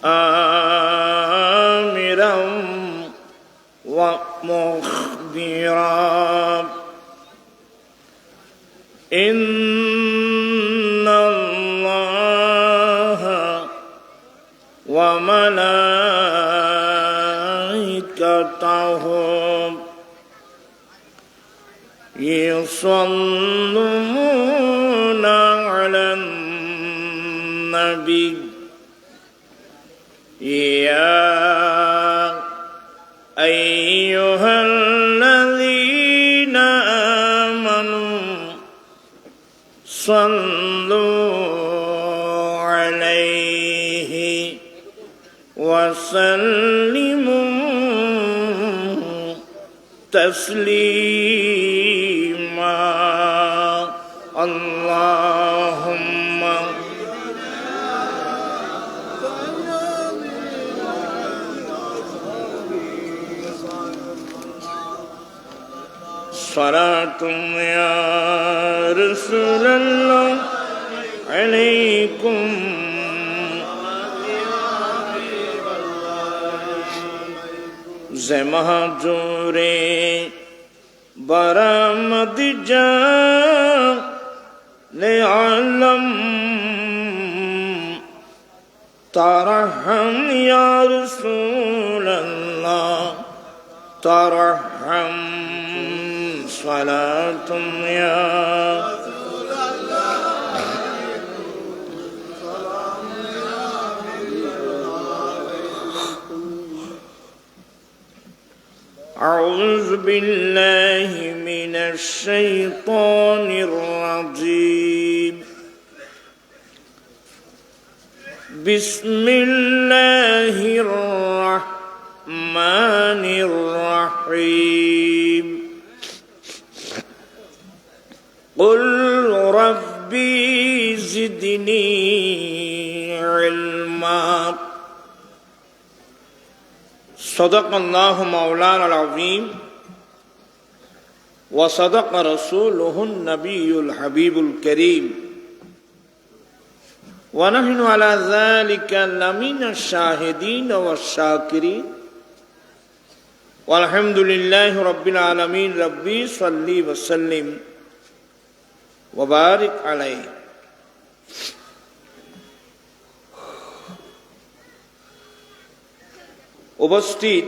آمرا ومخبرا إن الله وملائكته يصلون على النبي يا أيها الذين آمنوا صلوا عليه وسلموا تسليما اللهم صلاة يا رسول الله عليكم زمهجوري برامد جا لعلم ترحم يا رسول الله ترحم صلاة يا أعوذ بالله من الشيطان الرجيم بسم الله الرحمن الرحيم قل ربي زدني علما صدق الله مولانا العظيم وصدق رسوله النبي الحبيب الكريم ونحن على ذلك لمن الشاهدين والشاكرين والحمد لله رب العالمين ربي صل وسلم وبارك عليه উপস্থিত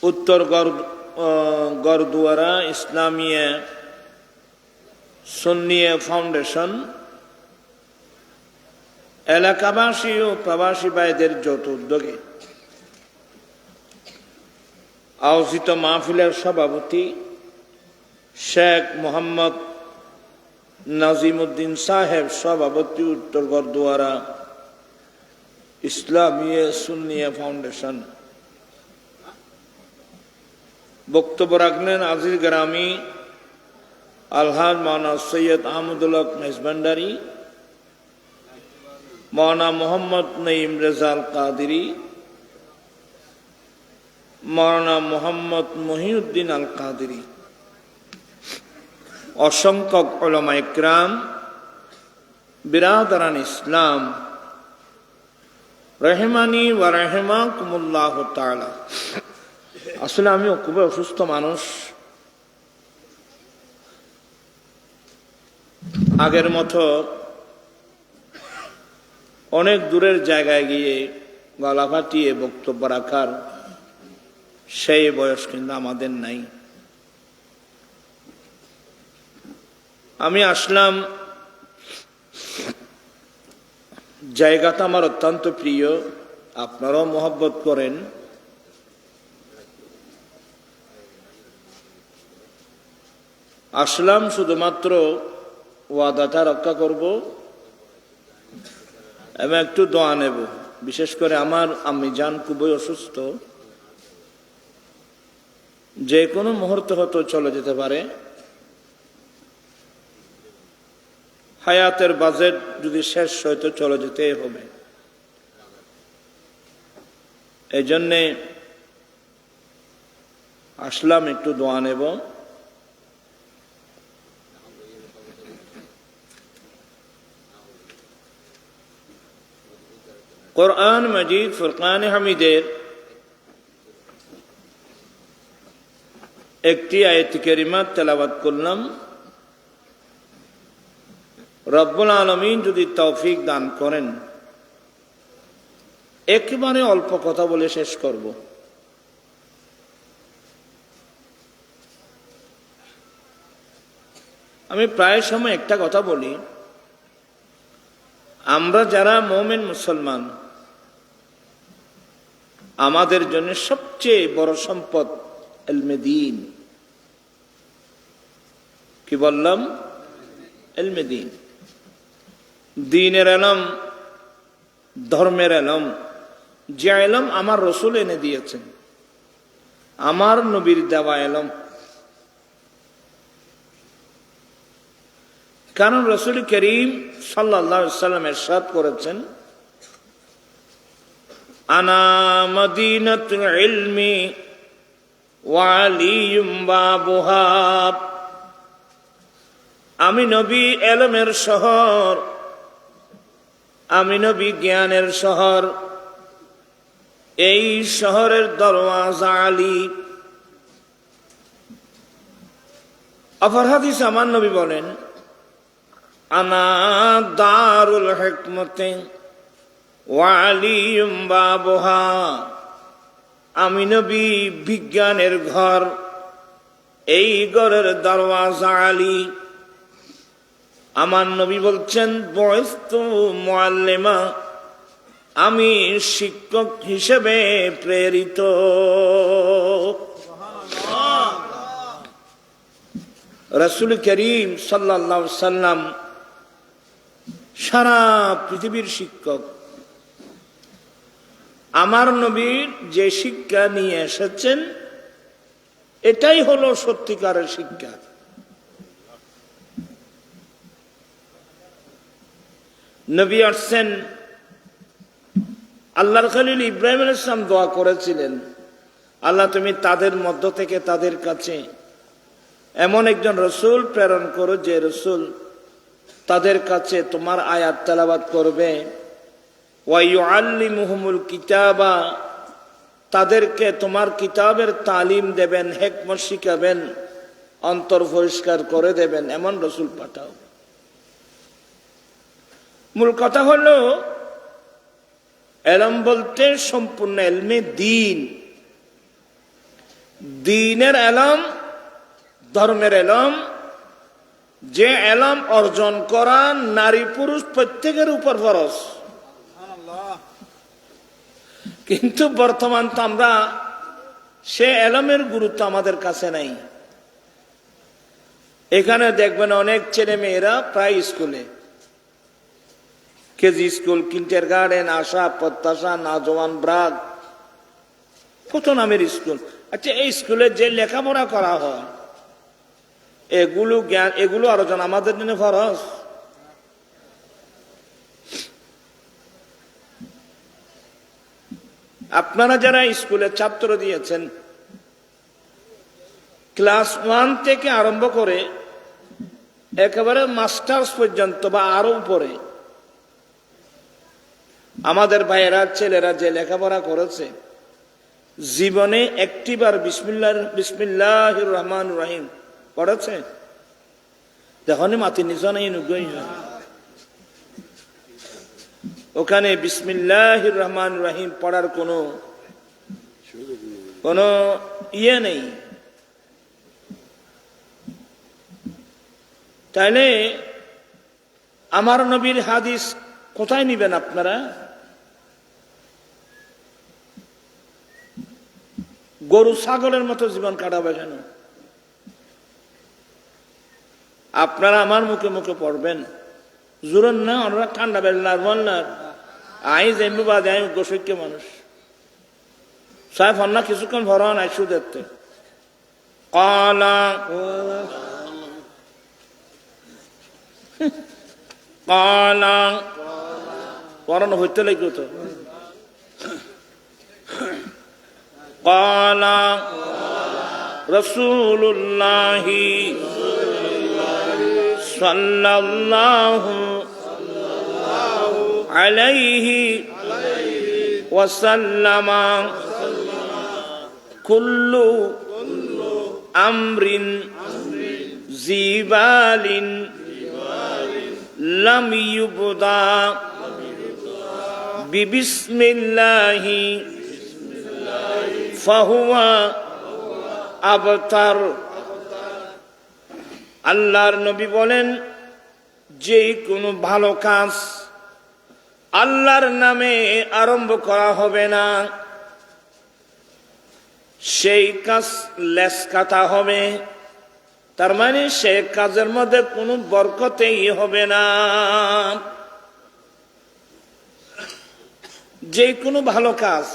উত্তর গড়দুয়ারা ইসলামিয়া সুন্নিয়া ফাউন্ডেশন এলাকাবাসী ও প্রবাসী ভাইদের যৌথ উদ্যোগে আয়োজিত মাহফিলের সভাপতি শেখ মোহাম্মদ নাজিমউদ্দিন সাহেব সভাপতি উত্তর গড়দুয়ারা ইসলামিয়া সুন্নিয়া ফাউন্ডেশন বক্তব্য রাখলেন আজিজ গ্রামী আলহাজ মাওলানা সৈয়দ আহমদুল হক মেজভান্ডারী মাওলানা মোহাম্মদ নঈম রেজাল কাদেরী মাওলানা মোহাম্মদ মহিউদ্দিন আল কাদেরী অসংখ্য উলামা ইকরাম বিরাদরান ইসলাম রহমানি ওয়া রাহিমাকুমুল্লাহ তাআলা। আসলে আমিও খুবই অসুস্থ মানুষ, আগের মতো অনেক দূরের জায়গায় গিয়ে গলা ফাটিয়ে বক্তব্য রাখার সেই বয়স কিন্তু আমাদের নাই। আমি আসলাম, জায়গাটা আমার অত্যন্ত প্রিয়, আপনারাও মহব্বত করেন। আসলাম শুধুমাত্র ওয়াদাটা রক্ষা করব এবং একটু দোয়া নেব। বিশেষ করে আমার আম্মি জান খুবই অসুস্থ, যে কোনো মুহূর্তে হয়তো চলে যেতে পারে। হায়াতের বাজেট যদি শেষ হয় তো চলে যেতে হবে। এই জন্যে আসলাম একটু দোয়া নেব। কোরআন মাজিদ ফুরকান হামিদের একটি আয়াত কারিমা তেলাওয়াত করলাম। রব্বুল আলামিন যদি তৌফিক দান করেন একেবারে অল্প কথা বলে শেষ করব। আমি প্রায় সময় একটা কথা বলি, আমরা যারা মুমিন মুসলমান, আমাদের জন্য সবচেয়ে বড় সম্পদ ইলমে দ্বীন। কি বললাম? ইলমে দ্বীন, দ্বীনের ইলম, ধর্মের ইলম। যে ইলম আমার রাসূল এনে দিয়েছেন, আমার নবীর দেওয়া ইলম। কারণ রাসূল করিম সাল্লাল্লাহু আলাইহি ওয়াসাল্লাম ইরশাদ করেছেন, আনা মদিনাতুল ইলমি ওয়া আলিয়ুম বাবুহা। আমি নবী ইলমের শহর, আমি নবী জ্ঞানের শহর, এই শহরের দরওয়াজা আলী। অপর হাদিস আমার নবী বলেন, আনা দারুল হিকমতে ওয়া আলিয়ুম বাবুহা। আমি নবী বিজ্ঞানের ঘর, এই ঘরের দরওয়াজা আলী। আমার নবী বলছেন, বুইসতু মুআল্লিমা, আমি শিক্ষক হিসেবে প্রেরিত। রাসূল করিম সাল্লাল্লাহু আলাইহি ওয়াসাল্লাম সারা পৃথিবীর শিক্ষক। আমার নবীর যে শিক্ষা নিয়ে এসেছেন এটাই হলো সত্যিকারের শিক্ষা। নবী আসছেন, আল্লাহর খলিল ইব্রাহিম আলাইহিস সালাম দোয়া করেছিলেন, আল্লাহ তুমি তাদের মধ্য থেকে তাদের কাছে এমন একজন রসুল প্রেরণ করো যে রসুল তাদের কাছে তোমার আয়াত তেলাওয়াত করবে, ওয়া ইউআল্লিমুহুমুল কিতাবা, তাদেরকে তোমার কিতাবের তালিম দেবেন, হিকমত শিখাবেন, অন্তর পরিষ্কার করে দেবেন, এমন রসুল পাঠাও। মূল কথা হলো ইলম বলতে সম্পূর্ণ ইলমে দ্বীন, দ্বীনের ইলম, ধর্মের ইলম। যে ইলম অর্জন করা নারী পুরুষ প্রত্যেকের উপর ফরজ। কিন্তু বর্তমান তো আমরা সে ইলমের গুরুত্ব আমাদের কাছে নাই। এখানে দেখবেন অনেক ছেলে মেয়েরা প্রায় স্কুলে, কেজি স্কুল, কিন্ডারগার্টেন, আশা, প্রত্যাশা, নাজওয়ান, ব্রাগ, কত নামের স্কুল। আচ্ছা, এই স্কুলে যে লেখাপড়া করা হয় এগুলো জ্ঞান, এগুলো অর্জন আমাদের জন্য ফরজ। আপনারা যারা স্কুলে ছাত্র দিয়েছেন, ক্লাস 1 থেকে আরম্ভ করে একেবারে মাস্টার্স পর্যন্ত বা আরো উপরে আমাদের ভাইয়েরা, ছেলেরা যে লেখাপড়া করেছে, জীবনে একটিবার বিসমিল্লাহির রহমানির রহিম পড়েছে? দেখনি মাতি নিচে নাই, ওখানে বিসমিল্লাহির রহমানির রহিম পড়ার কোনো ইয়ে নেই। তাইলে আমার নবীর হাদিস কোথায় নিবেন আপনারা? গরু ছাগলের মতো জীবন কাটাবে কেন? আপনারা আমার মুখে মুখে পড়বেন, জোরেন না, ওরা ঠান্ডা বেলার বললার আই যাইব বাদে, আমি গোসৈক্য মানুষ সাহেব হন না, কিছুক্ষণ ভরন আইসু দেখতে কলা কলা পড়ানো হইতে লাগলো তো। কলা রাসূলুল্লাহি সাল্লাল্লাহু আলাইহি ওয়াসাল্লাম কুল্লু আমরিন জিবালিন লাম ইউবদা বিবিসমিল্লাহি ফাহুয়া আবতার। আল্লাহর নবী বলেন, যে কোনো ভালো কাজ আল্লাহর নামে আরম্ভ করা হবে না, সেই কাজ লেস কাটা হবে। তার মানে সেই কাজের মধ্যে কোনো বরকতেই হবে না। যে কোনো ভালো কাজ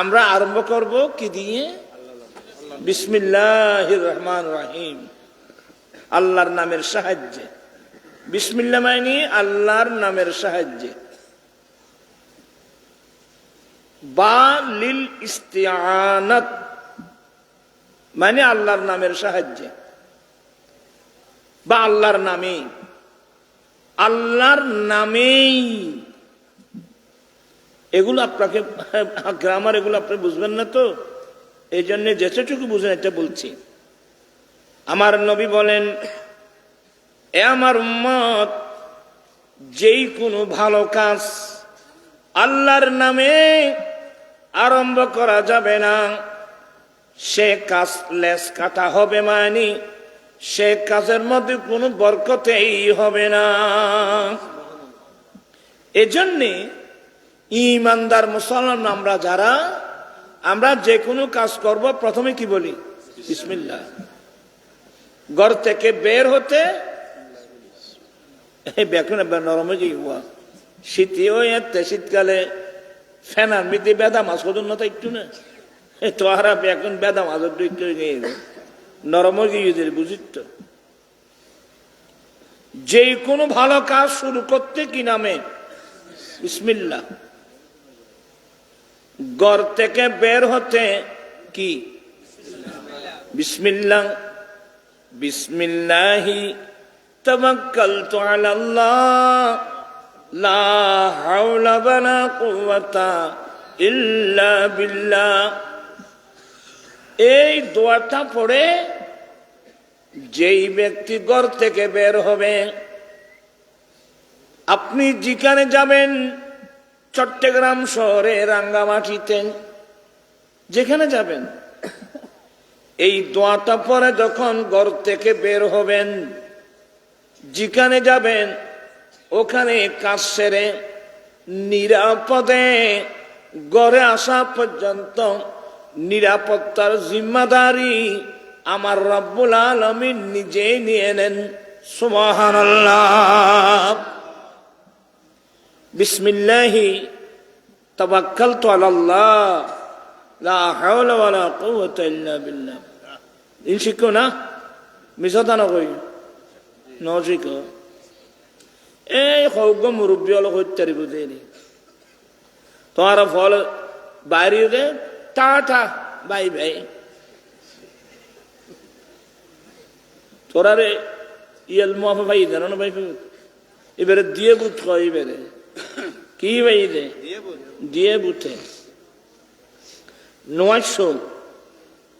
আমরা আরম্ভ করব কি দিয়ে? বিসমিল্লাহির রহমানির রহিম, আল্লাহর নামের সাহায্যে। বিসমিল্লাহ মানে আল্লাহর নামের সাহায্যে। বা লিল ইস্তিআনাত মানে আল্লাহর নামের সাহায্যে বা আল্লাহর নামে। আল্লাহর নামেই এগুলো আপনাকে গ্রামার এগুলো আপনি বুঝবেন না, তো এই জন্য যেটুকু বুঝেন এটা বলছি। আমার নবী বলেন, এ আমার উম্মত, যেই কোনো ভালো কাজ আল্লাহর নামে আরম্ভ করা যাবে না, সে কাজ লেস কাটা হবে, মানে সে কাজের মধ্যে কোনো বরকতেই হবে না। এজন্যে ঈমানদার মুসলমান আমরা যারা, আমরা যে কোনো কাজ করব প্রথমে কি বলি? বিসমিল্লাহ। ঘর থেকে বের হতে নরম শীতকালে ফেনার মিতে বেদা মাছ কত না, একটু না তো হারা এখন বেদা মাছ একটু নরম গিয়ে বুঝিত। যে কোনো ভালো কাজ শুরু করতে কি নামে? বিসমিল্লাহ। ঘর থেকে বের হতে কি? বিসমিল্লাহ। বিসমিল্লাহি তাওয়াক্কালতু আলাল্লাহ লা হাওলা ওয়ালা কুওয়াতা ইল্লা বিল্লাহ। এই দোয়াটা পড়ে যেই ব্যক্তি ঘর থেকে বের হবে, আপনি যেখানে যাবেন, চট্টগ্রাম শহরে রাঙ্গামাটিতে যেখানে যাবেন, এই দোয়াটা পরে যখন ঘর থেকে বের হবেন, যেখানে যাবেন ওখানে কাজ সেরে নিরাপদে ঘরে আসা পর্যন্ত নিরাপত্তার জিম্মাদারি আমার রব্বুল আলামিন নিজে নিয়ে নেন। সুবহানাল্লাহ। বিসমিল্লাহি তাওয়াক্কালতু আলাল্লাহ লা হাওলা ওয়ালা কুওয়াতা ইল্লা বিল্লাহ। শিখো না, মিছাতা নকই নজিক এই সৌগ মুরব্বী অলপ হত্যারি বুঝেনি তোমার ফল বাইরে টাটা বাই ভাই তোরা রে ইয়েল মুফা ভাই দেন না ভাই এবারে দিয়ে বুঝ কয় এবারে কি ভাই দে দিয়ে বুঝে নয়শো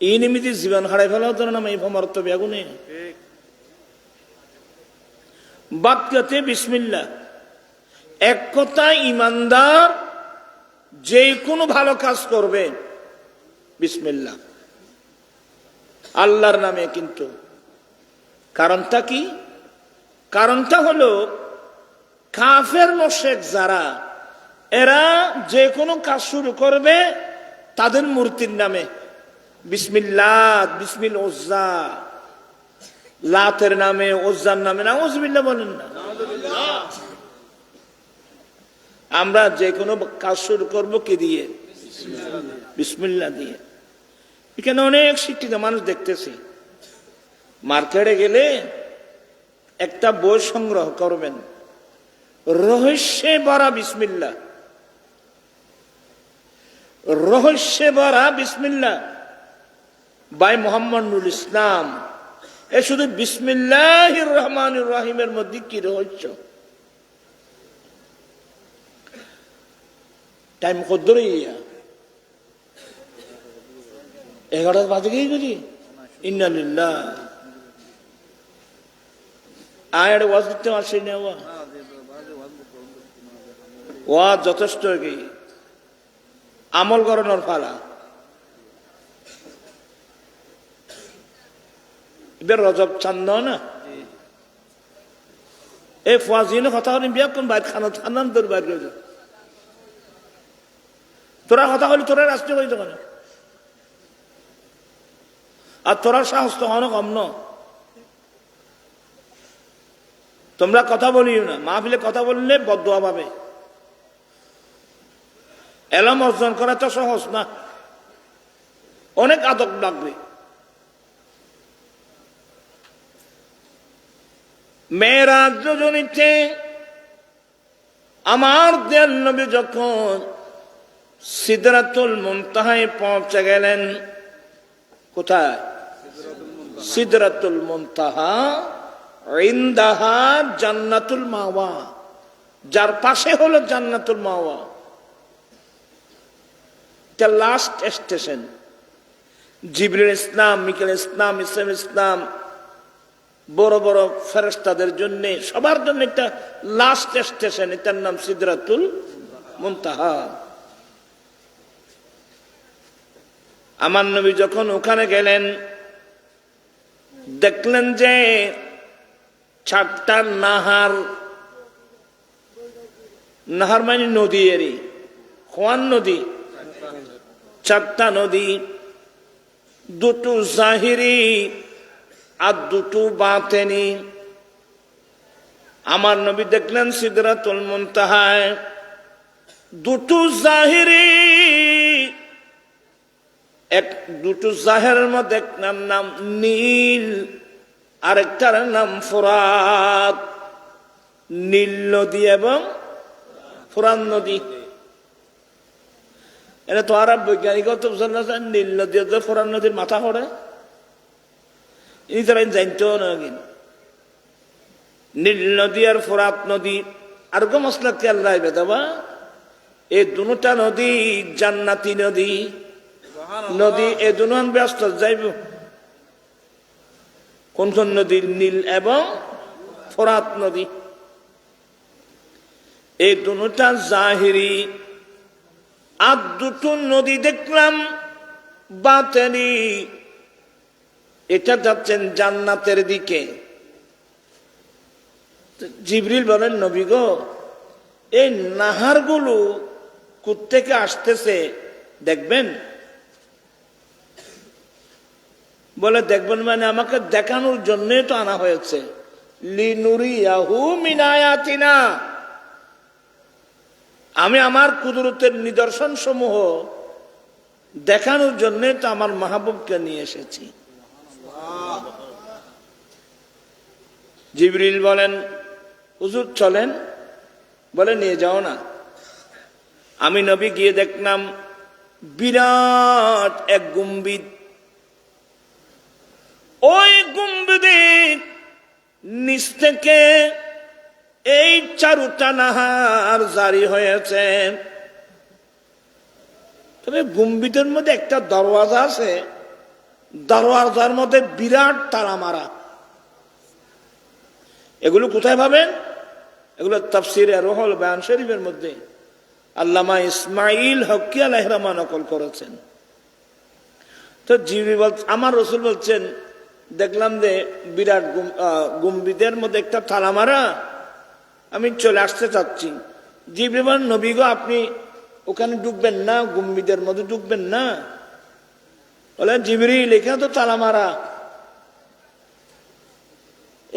এই নিমিত্তে জীবন হারাই ফেলাও তো না এই ভমর্ত বেগুনে বাক্যতে বিসমিল্লাহ। এক কথা ইমানদার যে কোনো ভালো কাজ করবে বিসমিল্লাহ আল্লাহর নামে। কিন্তু কারণটা কি? কারণটা হলো কাফের মুশরিক যারা, এরা যে কোনো কাজ শুরু করবে তাদের মূর্তির নামে বিসমিল্লাহ, বিসমিল উজ্জা, লাতের নামে, উজ্জার নামে নাউযুবিল্লাহ বলেন না। আমরা যে কোনো কাজ শুরু করবো কি দিয়ে? বিসমিল্লাহ দিয়ে। এখানে অনেক শিক্ষিত মানুষ দেখতেছি, মার্কেটে গেলে একটা বই সংগ্রহ করবেন, রহস্যে ভরা বিসমিল্লাহ, রহস্যে ভরা বিসমিল্লাহ বাই মোহাম্মদ নুরুল ইসলাম। এ শুধু বিসমিল্লাহির রহমানির রহিমের মধ্যে কি রহস্য! টাইম কদ্দুরই 11টা বাজে গিয়ে গেছি ইন্নালিল্লাহ আয়ার ওয়াজ দিতে আসি না ওয়াজ যথেষ্ট কি আমল করানোর ফালা এবার রজব চান্দ না এই ফাজিনে কথা হলে বিয়া কোন বাইর খানা খানান তোর বাইর করে তোরা কথা হলি তোরা রাষ্ট্রীয় হইতে পারে আর তোরা সাহস তো অনেক কম ন তোমরা কথা বলিও না মাহফিলে কথা বললে বদদোয়া পাবে এলম অর্জন করা তো সহজ না অনেক আদব লাগবে মেরাজ রজনীতে আমার দয়াল নবী যখন সিদরাতুল মুনতাহায় পৌঁছে গেলেন কোথায় সিদরাতুল মুনতাহা ইনদাহা জান্নাতুল মাওয়া যার পাশে হলো জান্নাতুল মাওয়া এটা লাস্ট স্টেশন জিবরিল ইসলাম মিকাইল ইসলাম ইসলাম ইসলাম বড় বড় ফেরেশতাদের জন্য সবার জন্য একটা লাস্ট স্টেশন এটার নাম সিদরাতুল মুনতাহা আমার নবী যখন ওখানে গেলেন দেখলেন যে 4টা নাহার মানে নদী এরই খোয়ান নদী 4টা নদী দুটো জাহিরি আর দুটো বাতেনি আমার নবী দেখলেন সিদরাতুল মুনতাহায় দুটো জাহিরি দুটো জাহেরের মধ্যে একটার নাম নীল আরেকটার নাম ফোরাত নীল নদী এবং ফোরাত নদী এটা তো আরব বৈজ্ঞানিক নীল নদী ফোরাত নদীর মাথা পড়ে তারা জানতো না নীল নদী আর ফোরাত নদী আর গো মশলা খেয়াল রাখবে দেবা এই দুটা নদী জান্নাতি নদী নদী এ দুজন ব্যস্ত যাইব কোন কোন নদীর নীল এবং ফোরাত নদী এই দুটা জাহিরি আর দুটো নদী দেখলাম বাতেনি এটা যাচ্ছেন জান্নাতের দিকে জিবরিল বলেন নবী গো এই নাহারগুলো কোত্থেকে আসতেছে দেখবেন বলে দেখবেন মানে আমাকে দেখানোর জন্যই তো আনা হয়েছে লিনুরিয়াহু মিন আয়াতিনা আমি আমার কুদরতের নিদর্শন সমূহ দেখানোর জন্য তো আমার মাহবুবকে নিয়ে এসেছি জিবরিল বলেন হুজুর চলেন বলে নিয়ে যাও না আমি নবী গিয়ে দেখলাম বিরাট এক গম্ভীর ওই গম্ভীরের নিচ থেকে এই 4টা নাহার জারি হয়েছে তবে গম্ভীরের মধ্যে একটা দরওয়াজা আছে দরওয়াজার মধ্যে বিরাট তালা মারা এগুলো কোথায় পাবেন এগুলো তাফসিরে রুহুল বায়ান শরীফের মধ্যে আল্লামা ইসমাইল হক্কি আলাইহিস সালাম নকল করেছেন তো জিবরিল বলছেন আমার রাসূল বলছেন দেখলাম যে বিরাট গম্ভীরের মধ্যে একটা তালা মারা আমি চলে আসতে চাচ্ছি জিবরিল বলেন নবী গো আপনি ওখানে ঢুকবেন না গম্ভীরের মধ্যে ঢুকবেন না বলে জিবরিল এখানে তো তালা মারা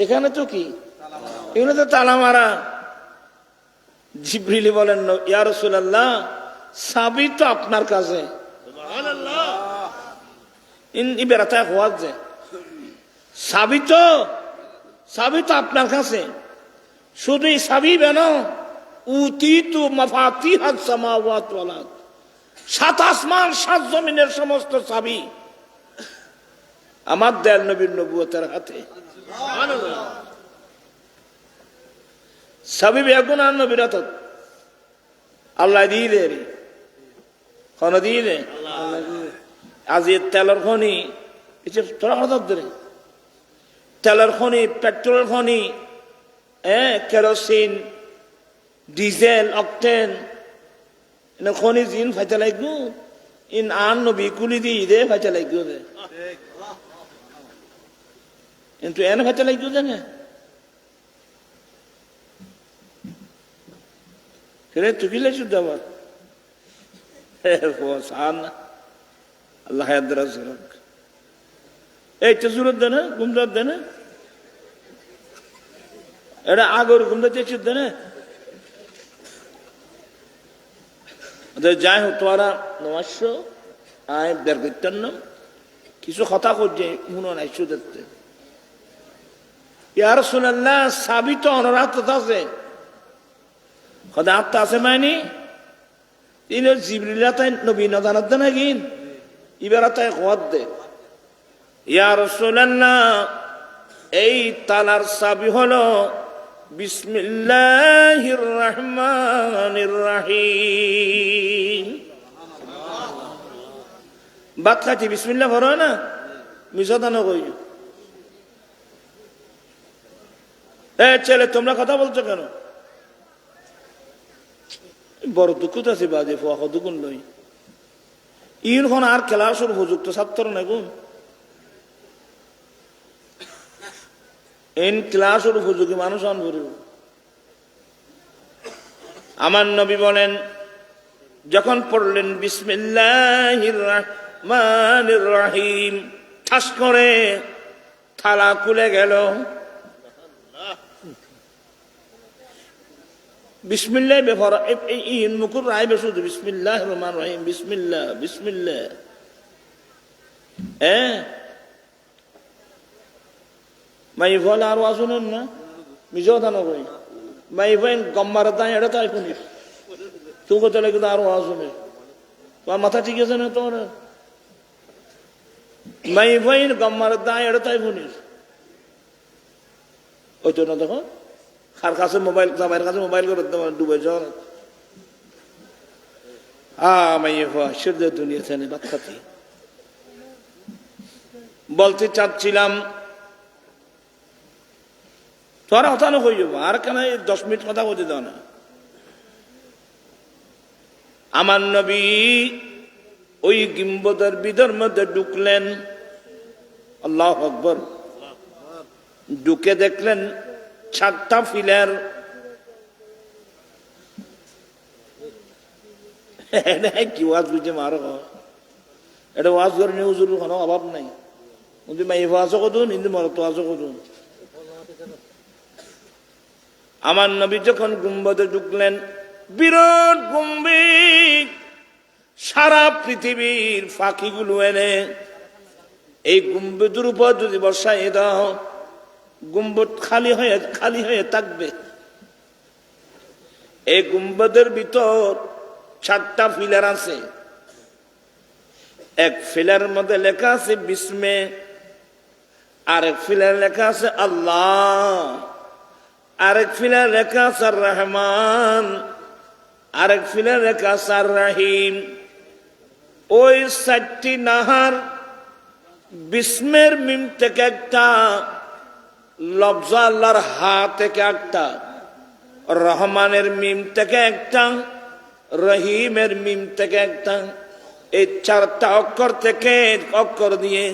এখানে তো কি এখানে তো তালা মারা জিবরিল বলেন ইয়া রাসূলুল্লাহ চাবি তো আপনার কাছে সুবহানাল্লাহ ইন বেরাতা হওয়া যে চাবি তো আপনার কাছে শুধু চাবি বেন উতিতু মাফাতিহাস সামাওয়াত ওয়াল আরদ 7 আসমান 7 জমিনের সমস্ত চাবি আমার দয়াল নবীর নবুয়তের হাতে সুবহানাল্লাহ চাবি বেগুন আর নবীর হাতে আল্লাহ দিলেন খনো দিয়ে আজ তেলের খনি তোরা কথা ধরে তেলের খনি, পেট্রোল খনি, কেরোসিন, ডিজেল, অকটেন খনি জিন ফাইতে লাগবো ইন আন নবী কুলি দিয়ে দে ফাইতে লাগবো কিন্তু এনে ফাইতে লাগবো জানে তুই কি লাগছ আবার আল্লাহ এই তো জুরত দেন গুমরাত দেন এটা আগর গুমরাতে চুদ দেন যাই হোক তোরা নমাস্য আয় বের করতেন না কিছু কথা করছে মনে নাই সুদেরতে ইয়ার রাসূলুল্লাহ সাবিত অনুরাত আছে খোদা আত্মা আছে মাইনি তিনি জিবরিলাতাই নবী নদানত না গিন ইবারাতাই খোয়াদ দে ইয়া রাসূলুল্লাহ এই তালার চাবি হলো বিসমিল্লাহির রহমানির রহিম বাত খাতি বিসমিল্লাহ পড়ো না মিশাদানো কই ছেলে তোমরা কথা বলছো কেন বড় দুঃখ আছে বাজে ফোয়া দুগুণ নই ইনখন আর ক্লাসের উপযুক্ত ছাত্র না গুণ এন ক্লাসের উপযোগী মানুষ আন করব আমার নবী বলেন যখন পড়লেন বিসমিল্লাহির রহমানির রহিম ঠাস করে থালা খুলে গেল বিসমিল্লাহ ব্যবহার এই মুকুর রায় বেশ বিসমিল্লাহির রহমানির রহিম বিসমিল্লাহ বিসমিল্লাহ মাই ভল আর শুনুন না মিজো দানো কই মাই ভাই গম্মার দায় এটা তাই শুনিস তুই কোথায় লাগে আর শুনে তোমার মাথা ঠিক আছে না তোর মাই ভাই গম্মার দায় এটা তাই শুনিস ওই তো না দেখো কার কাছে মোবাইল জামাইয়ের কাছে মোবাইল করে ডুবে যাও মাই শির দুনিয়া চেনে বাচ্চাতে বলতে চাচ্ছিলাম তোরা হতানো হয়ে যাবো আর কেন 10 মিনিট কথা বলতে দাও না আমার নবী ওই গিম্বদের বিদর মধ্যে ঢুকলেন আল্লাহু আকবার ঢুকে দেখলেন 4টা ফিলার কি ওয়াজ বুঝে মারো এটা ওয়াজ করে নিউজের কোনো অভাব নাই কিন্তু মাই ওয়াজও করুন হিন্দু মারত ওয়াজও করুন আমার নবী যখন গুম্বদে ঢুকলেন বিরাট গম্ভীর সারা পৃথিবীর ফাঁকিগুলো এনে এই গুম্বদের উপর যদি বসাই দাও গুম্বদ খালি হয়ে থাকবে এই গুম্বদের ভিতর 4টা ফিলার আছে এক ফিলার মধ্যে লেখা আছে বিসমে আরেক ফিলার লেখা আছে আল্লাহ আরেক ফিলার লেখা আছে রহমান আরেক ফিলার লেখা আছে রহিম ওই 4টি নাহার বিস্মের মিম থেকে একটা লফজ আল্লাহর হা থেকে একটা রহমানের মিম থেকে একটা রহিমের মিম থেকে একটা এই 4টা অক্ষর থেকে অক্ষর দিয়ে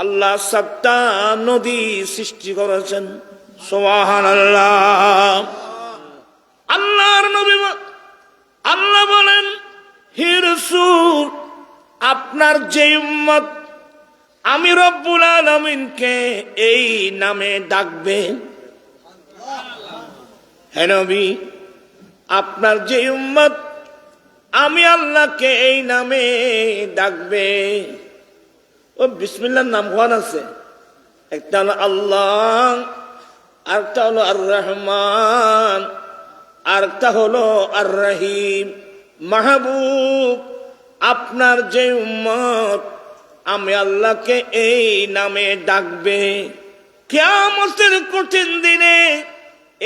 আল্লাহ 7টা নদী সৃষ্টি করেছেন সুবহানাল্লাহ আল্লাহর নবী আল্লাহ বলেন হে রাসূল আপনার যে উম্মত আমি রব্বুল আলামিনকে এই নামে ডাকবে হে নবী আপনার যে উম্মত আমি আল্লাহকে এই নামে ডাকবে ও বিসমিল্লাহর নাম কোন আছে একটা হলো আল্লাহ আরেকটা হলো আর রহমান আরেকটা হলো আর রহিম মাহবুব আপনার যে উম্মত আমি আল্লাহকে এই নামে ডাকবে কিয়ামতের কঠিন দিনে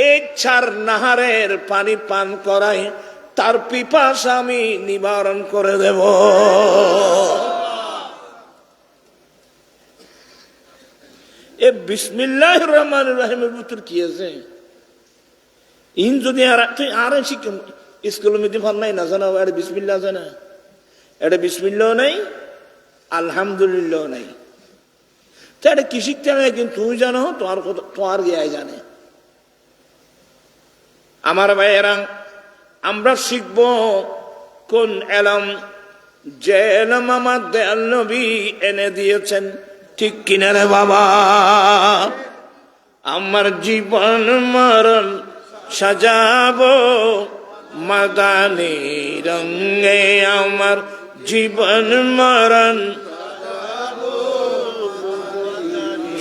এই 4 নাহারের পানি পান করায় তার পিপাসা আমি নিবারণ করে দেব। এ বিসমিল্লাহির রহমানির রহিমের ভিতর কি আছে? ইন যদি তুই আর শিখুন স্কুলের মধ্যে ভাল নাই না জানা, এটা বিসমিল্লাহ জানা, এটা বিসমিল্লাহ নাই, আলহামদুলিল্লাহ নাই, তো এটা কি শিখতে হবে? কিন্তু তুমি জানো, তোমার গিয়ে জানে। আমার ভাইয়েরা, আমরা শিখব কোন এলম? যে এলম আমার দয়াল নবী এনে দিয়েছেন, ঠিক কিনা রে বাবা? আমার জীবন মরণ সাজাবো মাদানী রঙে, আমার জীবন মরণ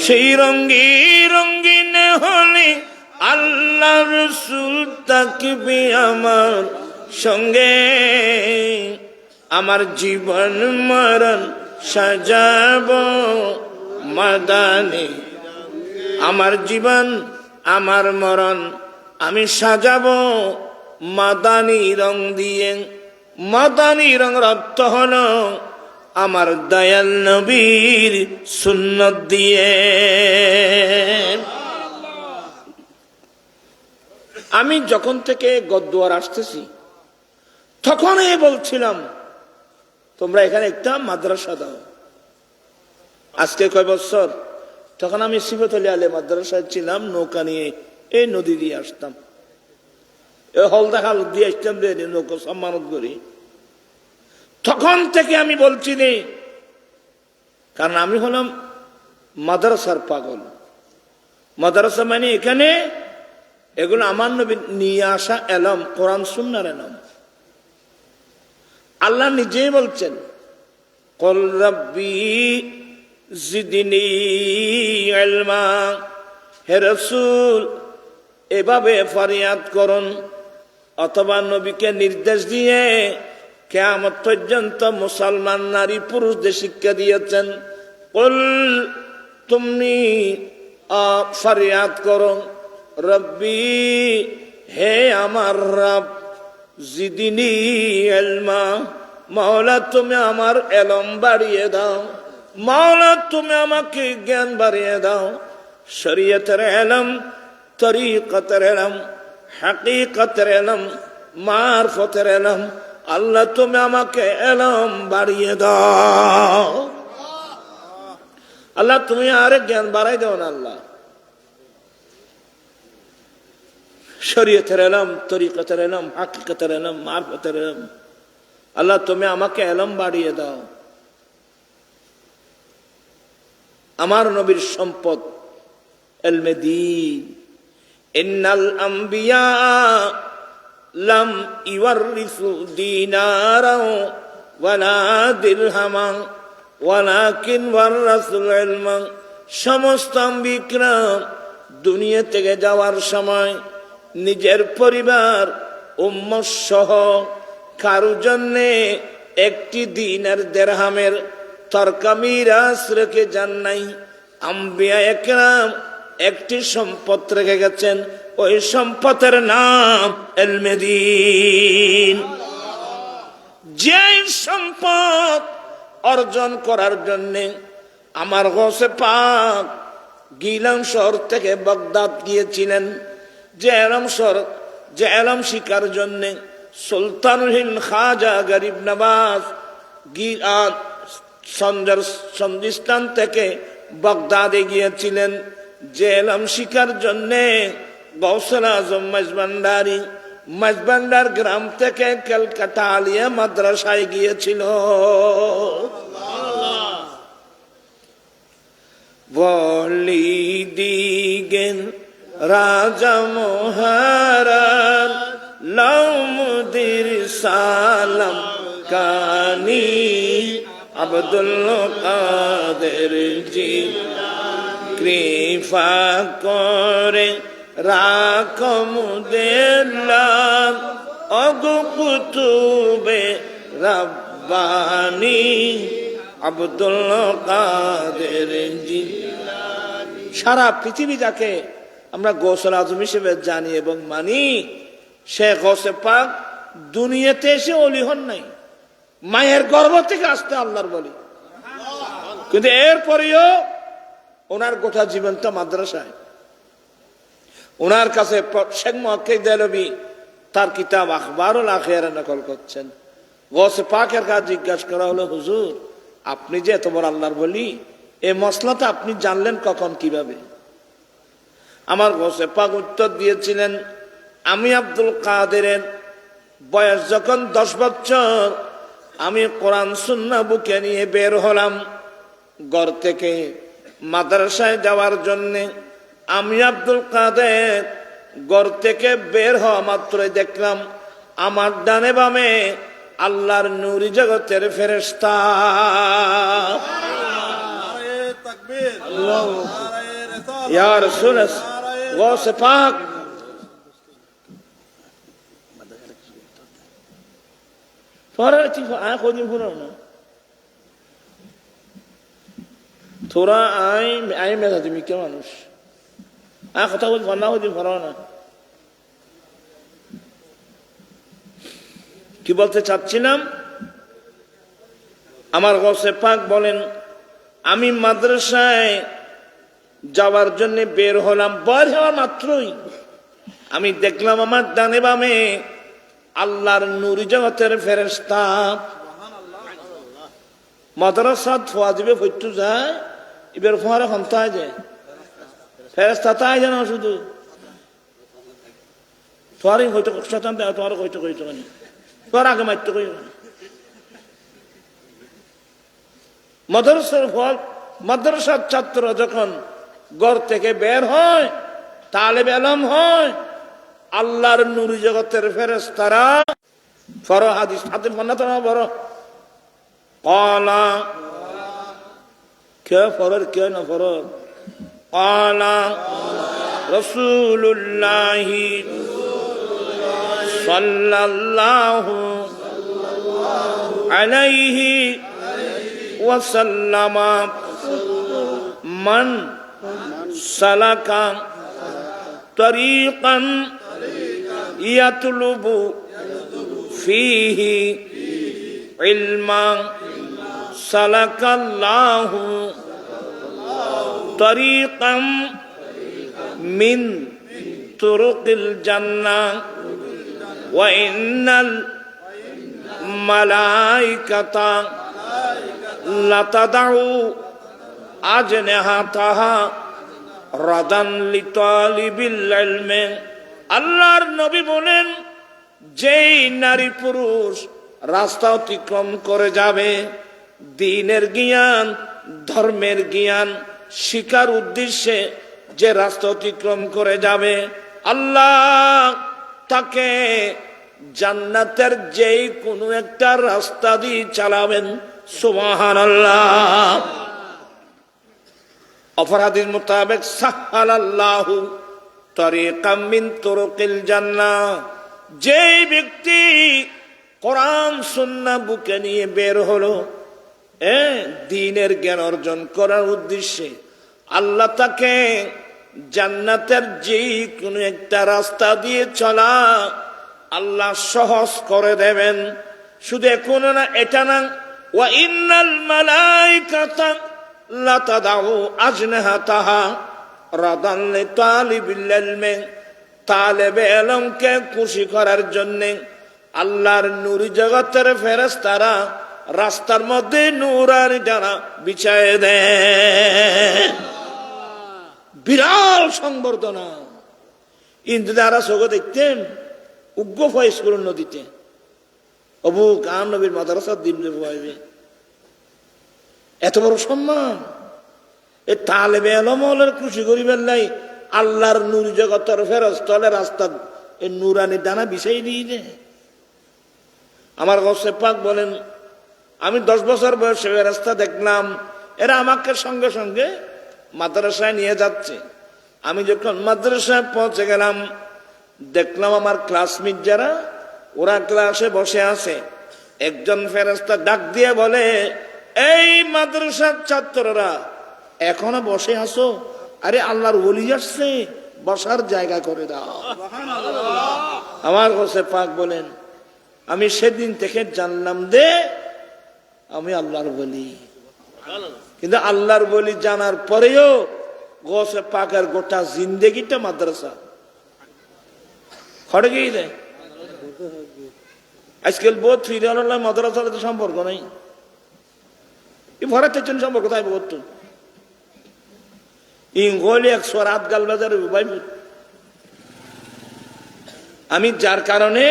সেই রঙ্গি রঙ্গিন হলে আল্লাহ রসুল থাকবে আমার সঙ্গে। আমার জীবন মরণ সাজাবো মাদানী, আমার জীবন আমার মরণ আমি সাজাবো মাদানী রং দিয়ে। মাদানী রং অর্থ হলো আমার দয়াল নবীর সুন্নত দিয়ে। আমি যখন থেকে গদ্দুয়ার আসতেছি তখনই বলছিলাম তোমরা এখানে একটা মাদ্রাসা দাও। আজকে কয় বছর? তখন আমি সিফাতুল আলী মাদ্রাসায় ছিলাম, নৌকা নিয়ে এই নদী দিয়ে আসতাম, এ হলদা হাল দিয়ে আসতাম, নৌকা সম্মানত করি। তখন থেকে আমি বলছি নি, কারণ আমি হলাম মাদ্রাসার পাগল। মাদ্রাসা মানে এখানে এগুলো আমার নবী নিয়ে আসা এলম, কোরআন সুন্নাহর এলম। আল্লাহ নিজেই বলছেন, কল রাব্বি জিদনি ইলমা, হে রাসূল এভাবে ফরিয়াদ করুন। অথবা নবীকে নির্দেশ দিয়ে কিয়ামত পর্যন্ত মুসলমান নারী পুরুষদের শিক্ষা দিয়েছেন, কুল তুমি ফরিয়াদ করো, রব্বি হে আমার রব, জিদিনি ইলমা, মাওলা তুমি আমার এলম বাড়িয়ে দাও, মাওলা তুমি আমাকে জ্ঞান বাড়িয়ে দাও। শরীয়তের এলম, তরিকতের এলম, হাকিকতের এলম, মারফতের এলম, আল্লাহ তুমি আমাকে এলম বাড়িয়ে দাও। আল্লাহ তুমি আরে জ্ঞান বাড়াই দাও না আল্লাহ। শরীয়তের এলম, তরিকতের এলম, হাকিকতের এলম, মারফতের এলম, আল্লাহ তুমি আমাকে এলম বাড়িয়ে দাও। আমার নবীর সম্পদ ইলমে দ্বীন। ইন্নাল আম্বিয়া লাম ইওয়ারিসু দিনারাও ওয়ালা দিরহামান ওয়ালাকিন ওয়ারাসুল ইলমা। সমস্ত আম্বিয়ারা দুনিয়া থেকে যাওয়ার সময় নিজের পরিবার উম্মত সহ কারো জন্যে একটি দিনের দিরহামের তরকা মিরাস রেখে যান নাই। আম্বিয়া একরাম একটি সম্পদ রেখে গেছেন, ওই সম্পদের নাম ইলমে দ্বীন। যে সম্পদ অর্জন করার জন্য আমার গৌসে পাক গিলান শহর থেকে বাগদাদ গিয়েছিলেন, যে এলম শিকার জন্য সুলতানুল হিন্দ খাজা গরিব নওয়াজ সন্দিস্তান থেকে বাগদাদে গিয়েছিলেন, যে এলম শিকার জন্য গৌসুল আজম মাঝবান্ডার গ্রাম থেকে কলকাতা আলিয়া মাদ্রাসায় গিয়েছিল। বলি দিগেন রাজা মহারাজ লাউমুদির সালাম কানি আব্দুল কাদের জি কৃপা করে রাখমুদের লাভ অগো কুতুবে রাব্বানি আব্দুল কাদের জি। সারা পৃথিবী যাকে আমরা গৌসুল আজম হিসেবে জানি এবং মানি, সে গৌসে পাক দুনিয়াতে এসে অলি হন নাই, মায়ের গর্ভ থেকে আসতে আল্লাহর বলি। কিন্তু এরপরেও ওনার গোটা জীবনটা মাদ্রাসায়। ওনার কাছে শেখ মুহাক্কিক দেহলভী তার কিতাব আখবারুল আখিরা নকল করছেন। গৌসে পাকের কাছে জিজ্ঞাসা করা হলো, হুজুর আপনি যে এত বড় আল্লাহর বলি, এই মসলাটা আপনি জানলেন কখন, কিভাবে? আমার গৌসে পাক উত্তর দিয়েছিলেন, আমি আব্দুল কাদেরের বয়স যখন 10 বছর, আমি কোরআন সুন্নাহ বুকে নিয়ে বের হলাম ঘর থেকে মাদ্রাসায় যাওয়ার জন্যে। আমি আব্দুল কাদের ঘর থেকে বের হওয়া মাত্রই দেখলাম আমার ডানে বামে আল্লাহর নূরি জগতের ফেরেশতা। ইয়া রাসূলুল্লাহ গৌসে পাক তোরা আই মেধা তুমি কে মানুষ কথা বলছি না হদিন ফরাও না। কি বলতে চাচ্ছিলাম, আমার গৌসে পাক বলেন আমি মাদ্রাসায় যাওয়ার জন্য বের হলাম, বের হওয়ার মাত্রই আমি দেখলাম আমার ডানে বামে আল্লাহর নূরি জগতের ফেরেশতা। মাদ্রাসা ফোয়া দিবে ফইটু যায়, এবার ফোয়ারে ক্ষমতা যায় ফেরেশতা তাই জানো, শুধু তোয়ারই হয়তো শতান তোমার হয়তো হইতো মানে তোর আগে মারতে কই মাদ্রাসার ফল। মাদ্রাসার ছাত্র যখন ঘর থেকে বের হয়, তালেবে ইলম হয়, আল্লাহর নূরি জগতের ফেরেশতারা ফর হাদিস হাতে ফন্না তো বড় ক্বালা কে ফরর কে না ফরর ক্বালা রাসূলুল্লাহ সাল্লাল্লাহু আলাইহি ওয়াসাল্লাম মান সালাকা তরিকান ইয়াতলুবু ফীহি ইলমান সালাকাল্লাহু তরিকাম মিন তুরুকিল জান্নাহ ওয়া ইন্নাল মালাইকাতা লাতাদাউ আজনাহাতাহা রাদান লিতালিবিল ইলমি। আল্লাহর নবী বলেন, যেই নারী পুরুষ রাস্তা অতিক্রম করে যাবে দ্বীনের জ্ঞান, ধর্মের জ্ঞান শিকার উদ্দেশ্যে, যে রাস্তা অতিক্রম করে যাবে আল্লাহ তাকে জান্নাতের যেই কোনো একটা রাস্তা দিয়ে চালাবেন। সুবহানাল্লাহ। অপরাধীর মোতাবেক সাহালাল্লাহু তরিকাম মিন তুরুকিল জান্নাহ, যেই ব্যক্তি কোরআন সুন্নাহ বুকে নিয়ে বের হলো দ্বীনের জ্ঞান অর্জন করার উদ্দেশ্যে, আল্লাহ তাকে জান্নাতের যেই কোনো একটা রাস্তা দিয়ে চলা আল্লাহ সহজ করে দেবেন। শুধু এখন না, এটা না, ওয়া ইন্নাল মালাইকাতা লাতাদাউ আজনাহাতাহা রাদান লিতালিবিল ইলমি, তালেবে ইলমকে খুশি করার জন্য আল্লাহর নূরি জগতের ফেরেশতারা রাস্তার মধ্যে নূরানি ডানা বিছায় দেয়। বিরাট সংবর্ধনা। ইন্দ্রারা সগো দেখতেন উগ্র ফয়েজ করুন নদীতে, অবু কান নবীর মাদ্রাসার দিমলে ভয়াবে, এত বড় সম্মান। এ তালেবে ইলমের খুশি করিবেন নাই আল্লাহর নূর জগতের ফেরেশতারা রাস্তা এই নূরানি দানা বিছাই দিয়ে দেয়। আমার গৌসে পাক বলেন, আমি 10 বছর বয়সে রাস্তা দেখলাম, এরা আমাকে সঙ্গে সঙ্গে মাদ্রাসায় নিয়ে যাচ্ছে। আমি যখন মাদ্রাসায় পৌঁছে গেলাম, দেখলাম আমার ক্লাসমেট যারা, ওরা ক্লাসে বসে আছে। একজন ফেরেশতা ডাক দিয়ে বলে, এই মাদ্রাসার ছাত্ররা এখনো বসে আছো? আরে আল্লাহর ওলি আসছে, বসার জায়গা করে দাও। আমার গৌসে পাক বলেন, আমি সেদিন থেকে জানলাম যে আমি আল্লাহর বলি। কিন্তু আল্লাহর বলি জানার পরেও গোসে পাকের গোটা জিন্দেগিটা মাদ্রাসা খড়ে গিয়ে দেয়। আজকাল বোধ ফিরে আল্লাহ মাদ্রাসার সাথে সম্পর্ক নেই, এই ভরাতের জন্য সম্পর্ক তাই বোধ ইংলি 100 গাল বাজার ভাই। আমি যার কারণে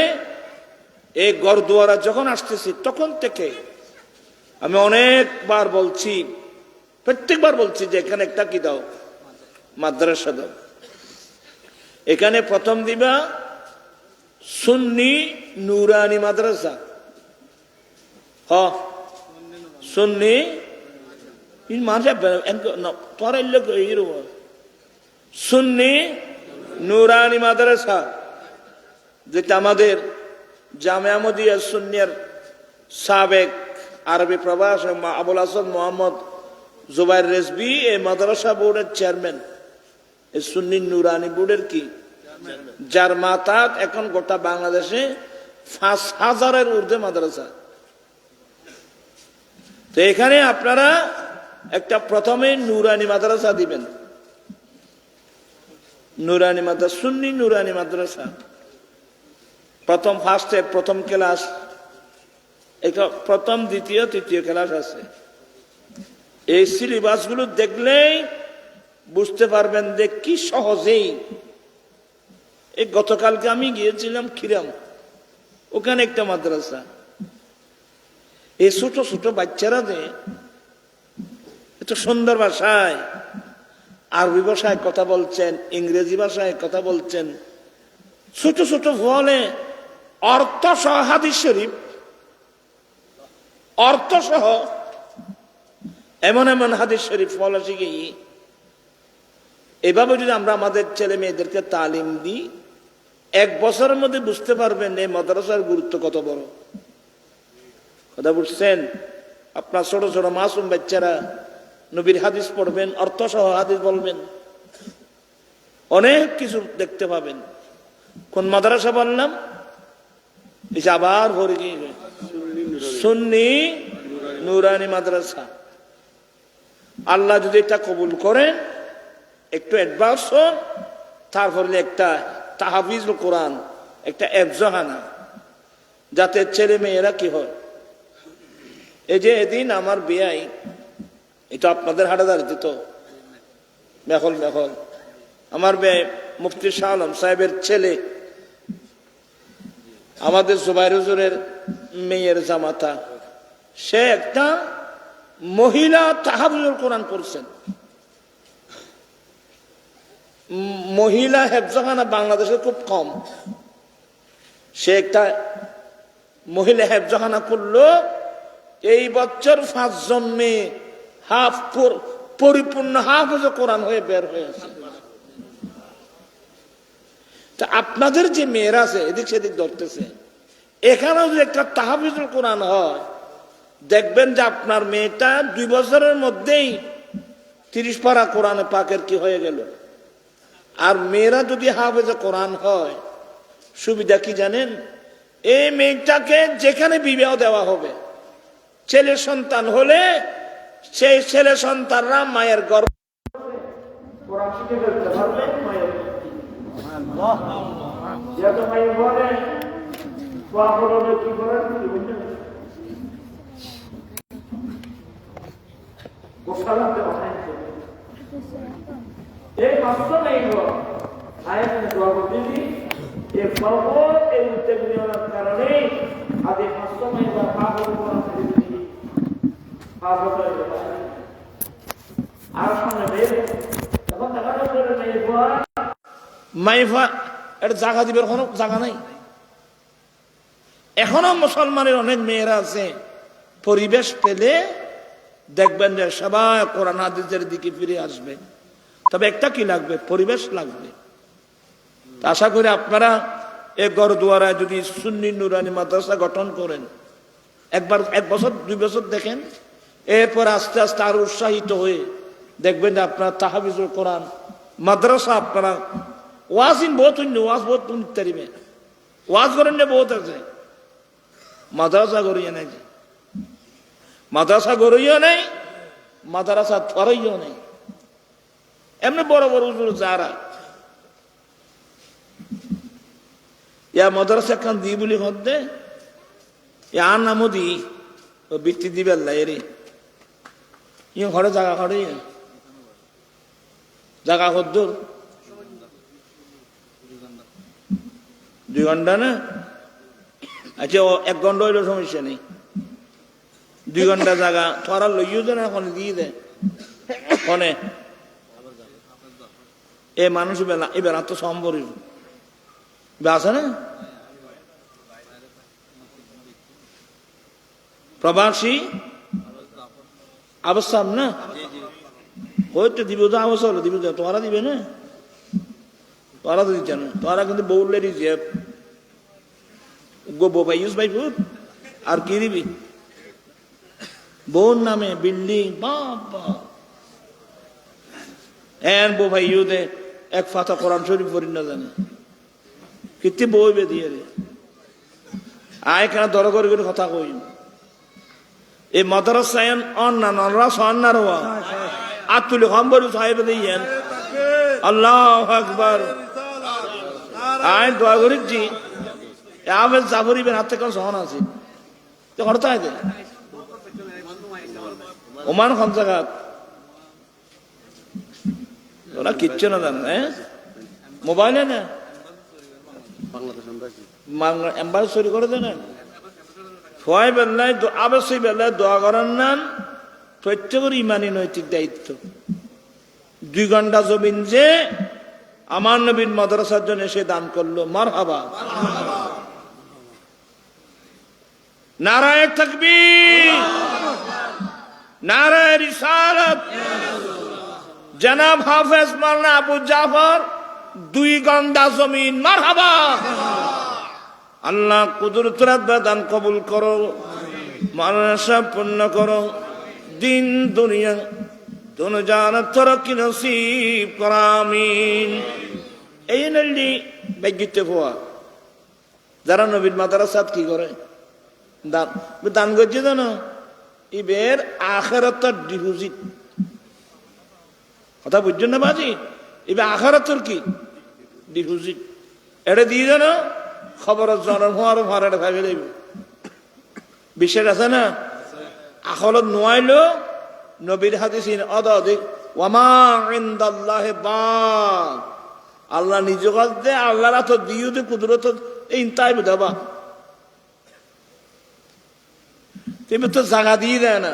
এই গরদুয়ারা যখন আসতেছি তখন থেকে আমি অনেকবার বলছি, প্রত্যেকবার বলছি যে এখানে একটা কি দাও, মাদ্রাসা দাও। এখানে প্রথম দিবা সুন্নি নুরানি মাদ্রাসা। সুন্নি সুন্নি নুরানি মাদ্রাসা, যেটা আমাদের জামিয়া আহমদিয়া সুন্নিয়ার সাবেক আরবি প্রভাষক আবুল হাসান মোহাম্মদ জুবাইর রেজভী এই মাদ্রাসা বোর্ডের চেয়ারম্যান, এই সুন্নি নুরানি বোর্ডের কি, যার মাতাত এখন গোটা বাংলাদেশে 5,000-এর ঊর্ধ্বে মাদ্রাসা। তো এখানে আপনারা একটা প্রথমে নুরানি মাদ্রাসা দিবেন, নুরানি মাদ্রাসা, সুন্নি নুরানি মাদ্রাসা। প্রথম ফার্স্টে প্রথম ক্লাস, এটা প্রথম দ্বিতীয় তৃতীয় ক্লাস আছে। এই সিলেবাস গুলো দেখলেই বুঝতে পারবেন যে কি সহজেই। এই গতকালকে আমি গিয়েছিলাম খিরাম, ওখানে একটা মাদ্রাসা। এই ছোট ছোট বাচ্চারা যে এত সুন্দর ভাষায় আরবি ভাষায় কথা বলছেন, ইংরেজি ভাষায় কথা বলছেন, ছোট ছোট বলে অর্থ সহ হাদিস শরীফ, অর্থ সহ এমন এমন হাদিস শরীফ বলা শিখে। এভাবে যদি আমরা আমাদের ছেলে মেয়েদেরকে তালিম দিই, 1 বছরের মধ্যে বুঝতে পারবেন এই মাদ্রাসার গুরুত্ব কত বড়। কথা বুঝছেন? আপনার ছোট ছোট মাসুম বাচ্চারা নবীর হাদিস পড়বেন, অর্থ সহ হাদিস বলবেন, অনেক কিছু দেখতে পাবেন। কোন মাদ্রাসা বললাম? এই যে আবার ভরে গিয়ে সুন্নি নুরানি মাদ্রাসা। আল্লাহ যদি এটা কবুল করেন, একটু অ্যাডভান্স হন, তারপরে একটা তাহফিজুল কোরআন, একটা এফজাহানা, যাতে ছেলে মেয়েরা কি হয়। এই যে এদিন আমার বিয়াই, এটা আপনাদের হাটাদারিতে তো মেখল মেখল, আমার বিয়াই মুফতি শাহ আলম সাহেবের ছেলে, আমাদের জুবাইর হুজুরের মেয়ের জামাতা, সে একটা মহিলা তাহফিজুল কোরআন করছেন। মহিলা হেফজাখানা বাংলাদেশে খুব কম। সে একটা মহিলা হেফজাখানা করলো। এই বছর 5 জন মেয়ে পরিপূর্ণ হাফেজ কোরআন হয়ে বের হয়েছে। তা আপনাদের যে মেয়েরা আছে এদিক সেদিক ধরতেছে, এখানেও যদি একটা তাহফিজুল কোরআন হয়, দেখবেন যে আপনার মেয়েটা 2 বছরের মধ্যেই 30 পারা কোরআনে পাকের কি হয়ে গেল। আর মেয়েরা যদি হাফেজে কোরআন হয়, সুবিধা কি জানেন? এই মেয়েটাকে যেখানে বিবাহ দেওয়া হবে, ছেলে সন্তান হলে সেই ছেলে সন্তানরা মায়ের গর্ভ কোরআন শিখে ফেলতে পারবে। এই বাস্তব নেই আয়াতের দোয়া করতেছি, এই খবর এই উদ্যোগ নেওয়ার কারণে আজ এই বাস্তব নেই বা পাগল করা দিয়েছি। আর সামনে বের তখন দেখা যাচ্ছে মাইফা এটা জায়গা দিবার কোনো জায়গা নাই। এখনো মুসলমানের অনেক মেয়েরা আছে, পরিবেশ পেলে দেখবেন যে সবাই কোরআন হাদিসের দিকে ফিরে আসবে। তবে একটা কি লাগবে? পরিবেশ লাগবে। আশা করি আপনারা এই গরদুয়ারায় যদি সুন্নি নুরানি মাদ্রাসা গঠন করেন, 1 বছর 2 বছর দেখেন, এরপর আস্তে আস্তে আরো উৎসাহিত হয়ে দেখবেন যে আপনার তাহফিজুল কোরআন মাদ্রাসা, আপনারা ওয়াজিন বহুত ওয়াজ বহুত ইত্যাদি ওয়াজ করেন না বহুত আছে। মাদ্রাসা গড়িয়ে নেই, মাদ্রাসা গড়িয়েও নেই, মাদ্রাসা ধরাইও নেই। এমনি বড় বড় হুজুর যারা ইয়া মাদ্রাসা খান দি বলি হদ্দে আর নামও দি ও বৃত্তি দিবে আল্লাহ এরি ইয়ে ঘরে জায়গা ঘরে জায়গা কদ্দুর 2 ঘন্টা না? আচ্ছা 1 ঘন্টা হইলেও সমস্যা নেই, 2 ঘন্টা জায়গা তোরা লইও দেয় না, ওখানে দিয়ে দেয় ওখানে এ মানুষ এবার তো সম্ভব আছে না? প্রবাসী আবস্থান না হয়তো দিব তো আবস্থা হলো দিব, তোরা দিবে না, তোরা তো দিচ্ছে না, তোরা কিন্তু বউলে দিচ্ছে গোবাইস ভাই ফুট আর কি দিবি বউর নামে বিল্ডিং বাবা এন বউ ভাই ইউদে এক ফাতা কোরআন শরীফ পড়ি না জানে কিতি বই বে দিয়ে রে আয় কেন দর করে করে কথা কই এই মাদ্রাসায়ন অন্যান্যরা সন্ন্যার হওয়া আতুল খম্বর সাহেব দিয়েন আল্লাহু আকবার আয় দোয়া করেছি আবেদ জাফরি বেন হাতে কোন সহন আছে তো করতে হয় ওমান খান জায়গা ওরা কিচ্ছু না জানে, হ্যাঁ মোবাইলে না এম্বাসডারি করে দেন সবাই বেলায় অবশ্যই বেলায় দোয়া করার নাম প্রত্যেকের ইমানি নৈতিক দায়িত্ব। 2 ঘন্টা জমিন যে আমার নবীর মাদ্রাসার জন্য এসে দান করলো মারহাবা, নারায়ে তাকবীর, নারায়ে রিসালাত। জনাব হাফেজ মাওলানা আবু জাফর 2 ঘন্টা জমিন মারহাবা। আল্লাহ কুদরত দান কবুল করো, মানসা পূর্ণ করো, দিন দুনিয়া দোনো জানাত তরক্কি নসিব করো আমিন। এই নলি বেগিতে হওয়া যারা নবীর মাদ্রাসাত কি করে দান দান করছে জানো ইবের আখিরাতের ডিপোজিট, কথা বুঝছেন না বাজি? এবার আখিরাতের কি ডিপোজিট এটা দিয়ে জানো খবর জনম হওয়ার ভাড়াটা ভাবি দেব বিষয় আছে না। আখলত নোয়াইলো নবীর হাদিসিন অধিক ওয়ামা ইনদাল্লাহি বাক, আল্লাহ নিজ কাছে আল্লাহর হাতে দিউতে কুদরত এই তাই বুঝাবা তুমি তো জায়গা দিয়ে দেয় না।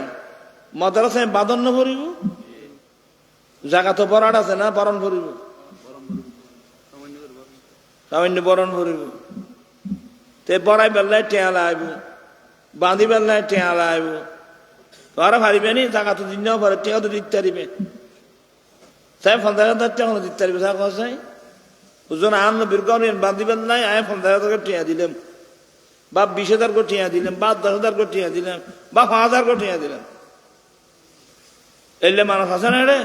মাদ্রাসায় বাদন না ভরিব জায়গা তো বরাট আছে না, বরণ ভরিব সামান্য বরণ ভরিব তে বড়াই বেলায় টেয়া লাইব বাঁধি বেলায় টেয়া লাইব তোরা ভারিবে নি জায়গা তো দিন পারে টেয়া তো দিতে পারিবে সাই 50,000 টাকা দিতে পারিবে সার কাছে ওজন আন বীরগণ বাঁধি বেলায় আয় 50,000 টাকা টেয়া দিলাম বা 20,000 করে টেয়া দিলাম বা 10,000 করে টেয়া দিলাম বা 5,000 করে টেয়া দিলাম এলে মানুষ আছে না রে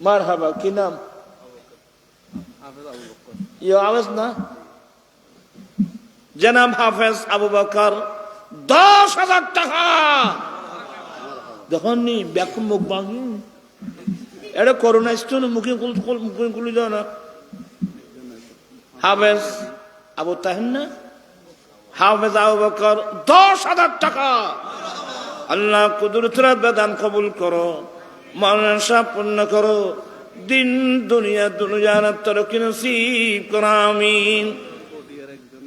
মারহাবা। কি নাম? ইয়ে আওয়াজ না জনাব হাফেজ আবু বকর 10,000 টাকা দেখুন নি ব্যাকুম মুখ বাঙি এটা করোনা স্টোন মুখে খুলে যাও না। হাফেজ আবু তাহেন না হাফেজ আবু বকর 10,000 টাকা। আল্লাহ কুদরতের দান কবুল করো, মানসা পূর্ণ করো, দিন দুনিয়া দুনিয়ার তরক্কি নসিব করো আমিন।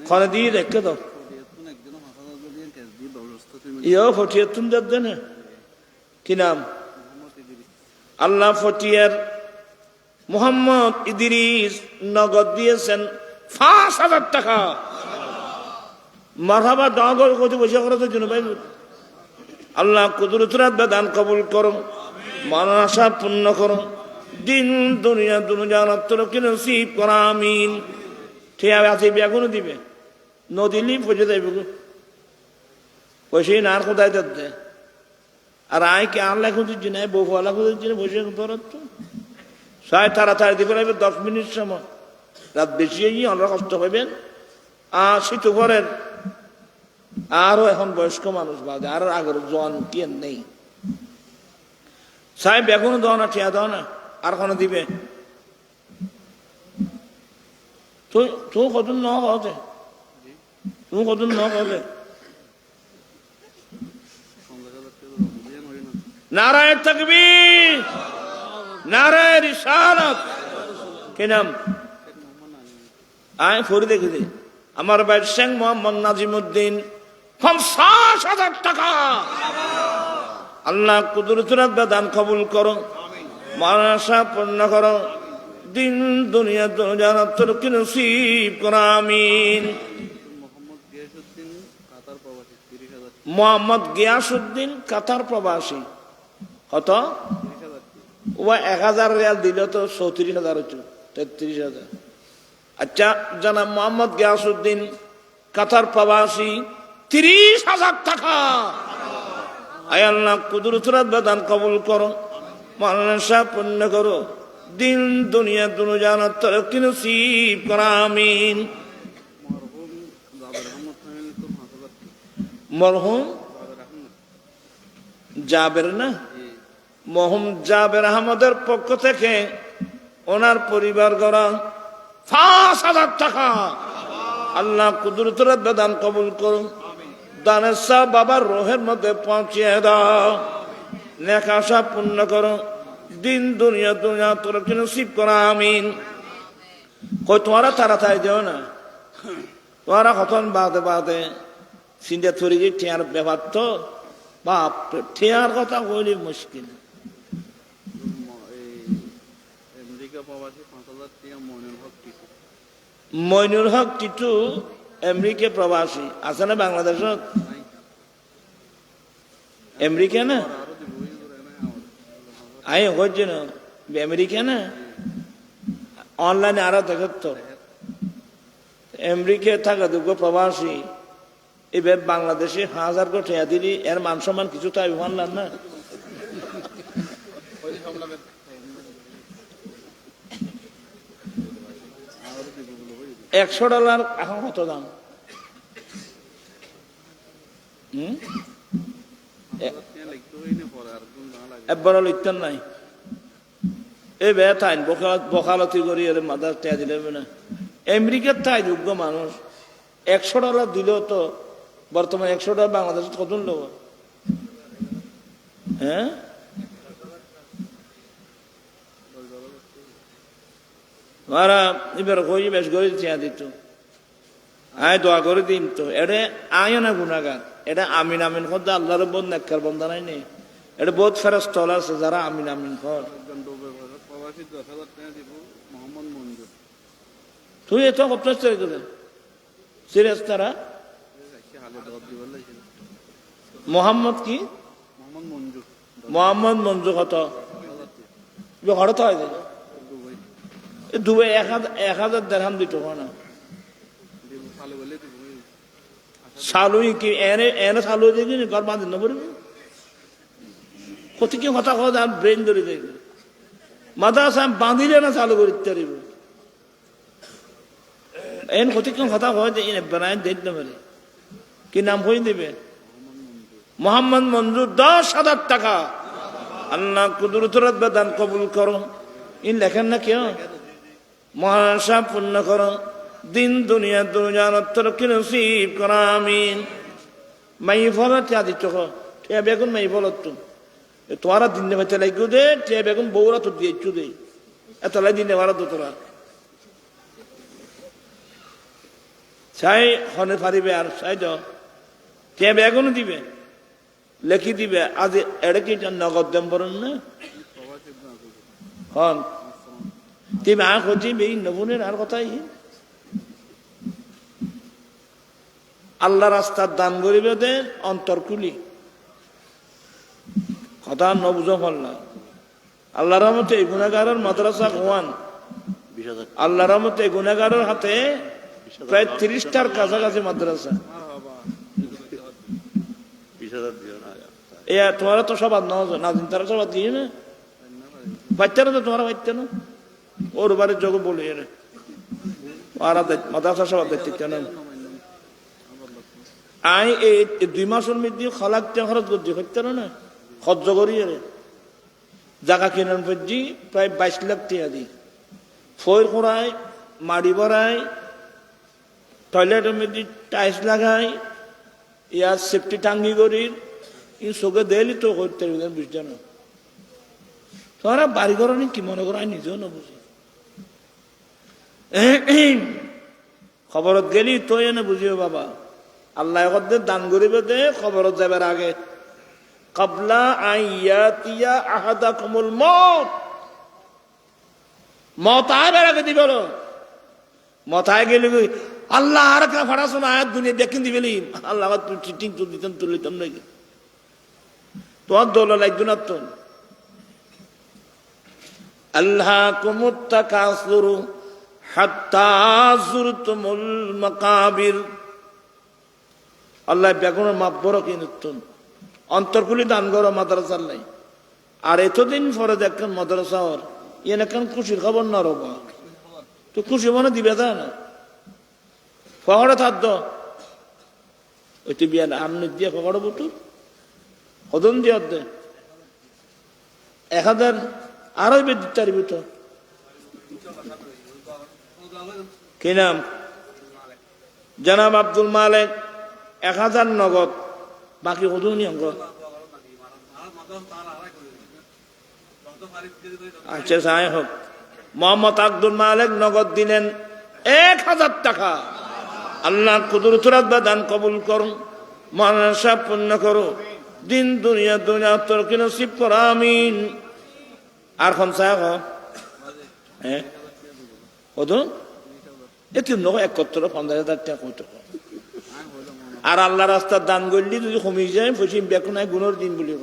খনে দিয়ে রেখে দাও ইও ফটিয়ার তুমি যাবে না। কি নাম? আল্লাহ ফটিয়ার মোহাম্মদ ইদ্রিস নগদ দিয়েছেন 5,000 টাকা। মারহাবা ডগর কত পয়সা খরচের জন্য ভাই। আল্লাহ কুদরতের দান কবুল করো, মানসা পূর্ণ করো, দিন দুনিয়া দুনিয়ার তরক্কি নসিব করো আমিন। ঠিক আছে বেগুনও দিবে নদিলি পয়সা দেবে পয়সা না আর কোথায় দে আর আয় কি আল্লাহ খুঁজছি না বউ আল্লাহ খুঁজছি না পয়সা ধরত তো সাড়ে তাড়াতাড়ি দিবে 10 মিনিট সময় রাত বেশি আমরা কষ্ট পাবেন। আর শীত ঘরের আরো এখন বয়স্ক মানুষ বাদে আরো আগের জন কি নেই সাহেব এখনো দাও না ঠিয়া দাও না আর কোনো দিবে তুই কতদিন ন হতে তুমি কতদিন ন হতে নারায়ণ তাকবীর নারায়ণ রিসালাত কি নাম আয় ফরি দেখে দে আমার ভাই শেখ মোহাম্মদ নাজিমুদ্দিন 50,000 টাকা আল্লাহ কুদরতুল দান কবুল করো মানসা পূর্ণ করো দিন দুনিয়া জান্নাতুল কি নসিব করো আমিন মোহাম্মদ গিয়াসউদ্দিন কাতার প্রবাসী কত ও 1000 রিয়াল দিল তো 34,000 হচ্ছে 33,000 আচ্ছা জনাব মোহাম্মদ গিয়াসউদ্দিন কাতার প্রবাসী 30,000 টাকা আয় আল্লাহ কুদরতুল দান কবুল করো মানসা পূর্ণ করো দিন দুনিয়া জান্নাতুল কি নসিব করো আমিন মরহুম জাবের না মরহুম জাবের আহমদের পক্ষ থেকে ওনার পরিবার গড়া 5,000 টাকা আল্লাহ কুদরতুল দান কবুল করুন দানের সাহ বাবার রোহের মধ্যে পৌঁছিয়ে দাও নেক আশা পূর্ণ করো দিন দুনিয়া তোর কি নসিব করো আমিন কই তোমারা তাড়াতাড়ি দেও না তোমারা কখন বাদে সিন্ধে থরি যে ঠেয়ার ব্যাপার তো বাপ ঠেয়ার কথা বলি মুশকিল মইনুল হক টিটু আমেরিকা প্রবাসী আছে না বাংলাদেশত আমেরিকা না আই হচ্ছে না আমেরিকা না অনলাইনে আরো দেখ তো আমেরিকা থাকা দুর্গ প্রবাসী এবার বাংলাদেশে 1000 কোটি টাকা দিলি এর মান সম্মান কিছু তাই মানলাম না $100 এখন কত দাম একবার লিখতেন নাই এই বে তাই বকালতি করি এর মাদার টেয়া দিলে না আমেরিকার তাই যোগ্য মানুষ $100 দিলেও তো বর্তমানে $100 বাংলাদেশে কত লোক হ্যাঁ মারা এবার কই বেশ করে চেয়া দিত আয় দোয়া করে দিন তো এটা আয় না গুণাগার এটা আমিন আমিন কর আল্লাহর বোধ নেককার বন্ধা নাই নেই এটা বহুত ফেরেশতা আছে যারা আমিন আমিন কর তুই এত কত সিরিয়াস তারা মোহাম্মদ কি মোহাম্মদ মঞ্জু কত হঠাৎ হয় দুবাই 1000 দিরহাম দিত না সালুই কি এনে সালু দেখি ঘর বাঁধি না বলবি কত কি কথা কথা ব্রেন ধরে দেখবে মাদ্রাসা বাঁধিলে না চালু করতে পারিব এন কত কি কথা হয় যে বেড়ায় দেখতে পারে কি নাম হয়ে দেবে মোহাম্মদ মঞ্জুর 10,000 টাকা আল্লাহ কুদরতুল দান কবুল করো ইন লেখেন না কেউ মহাশা পূর্ণ করো দিন দুনিয়া জান্নাতুল কি নসিব করো আমিন মাই ফলত টিয়া দিচ্ছ টিয়া বেগুন মাই ফলত তো তোরা দিন হইতে লাগো দে টিয়া বেগুন বউরা তো দিয়েছু দে এত লাই দিনে ভারত তোরা চাই হনে পারিবে আর চাই তো টিয়া বেগুন দিবে লেখি দিবে আজ এড়ে কি নগদ দেম বরণ না হন তুমি আ খুঁজি এই নবুনের আর কথাই আল্লাহ রাস্তার দান করিবে দে অন্তর খুলি কথা নবুঝ ফল্লা আল্লাহ রহমতে এই গুণাগারের মাদ্রাসা খোয়ান আল্লাহ রহমতে এই গুণাগারের হাতে প্রায় 30টার কাছাকাছি মাদ্রাসা এ তোমার তো সব নাজিন তারা সব দিয়ে না বাচ্চারা তো তোমার বাচ্চা না ওর বাড়ির যোগ বলি আর মাদ্রাসা সব দেখতে না আই এই 2 মাসের মধ্যে খলাকতে খরচ করছি হইতে না খরচ করি জায়গা কিনার পর্যি প্রায় 22 লাখ টাকা দিই ফোর করায় মাড়ি ভরায় টয়লেটের মধ্যে টাইলস লাগাই ইয়ার সেফটি টাঙ্গি করি চোখে দেলি তো করতে বুঝতে না তোরা বাড়ি ঘর কি মনে করো আমি নিজেও না বুঝি খবরত গেলি তো এনে বুঝিও বাবা আল্লাহ দান করিবে দে খবরত যাবার আগে কাবলা আইয়াতিয়া আহাদাকুমুল মউত মত আবার আগে দিবেল মত আয় গেলি আল্লাহ আর কা ফাড়া শোনা আয়াত দুনিয়া দেখেন দিবেলি আল্লাহ তুই চিটিং তো দিতেন তুলিতাম নাকি তোর দৌল লাগতো না তো আল্লাহকুমুত তাকাসুরু হাত্তা যুরতুমুল মাকাবির আল্লাহ বেগুনের মাপ বড় কিনুন অন্তরকুলি দান করো মাদ্রাসার লাই আর এতদিন পরে দেখেন মাদ্রাসা ওর ইয়ে এখন খুশির খবর না রবা তো খুশি মনে দিবে তা না ফকড়ে থাকত ওই তুই বিয়া না আমনি দিয়ে ফকড়ে বটুর কদম দিয়ে দে 1000 আরো বেদিত তারিবি তো কি নাম জনাব আব্দুল মালিক 1000 নগদ বাকি কত নি অঙ্ক আচ্ছা যাই হোক মোহাম্মদ আব্দুল মালিক নগদ দিলেন 1000 টাকা আল্লাহ কুদরতুল দান কবুল করুন মানসা পূর্ণ করো দিন দুনিয়া তোর কি নসিব কর আমিন আর খন চাহ হ্যাঁ কত এটি নয় 71,50,000 টাকা কত আর আল্লাহ রাস্তার দান করলি যদি কমে যায় পশ্চিম বেকুনায় গুণর দিন বলি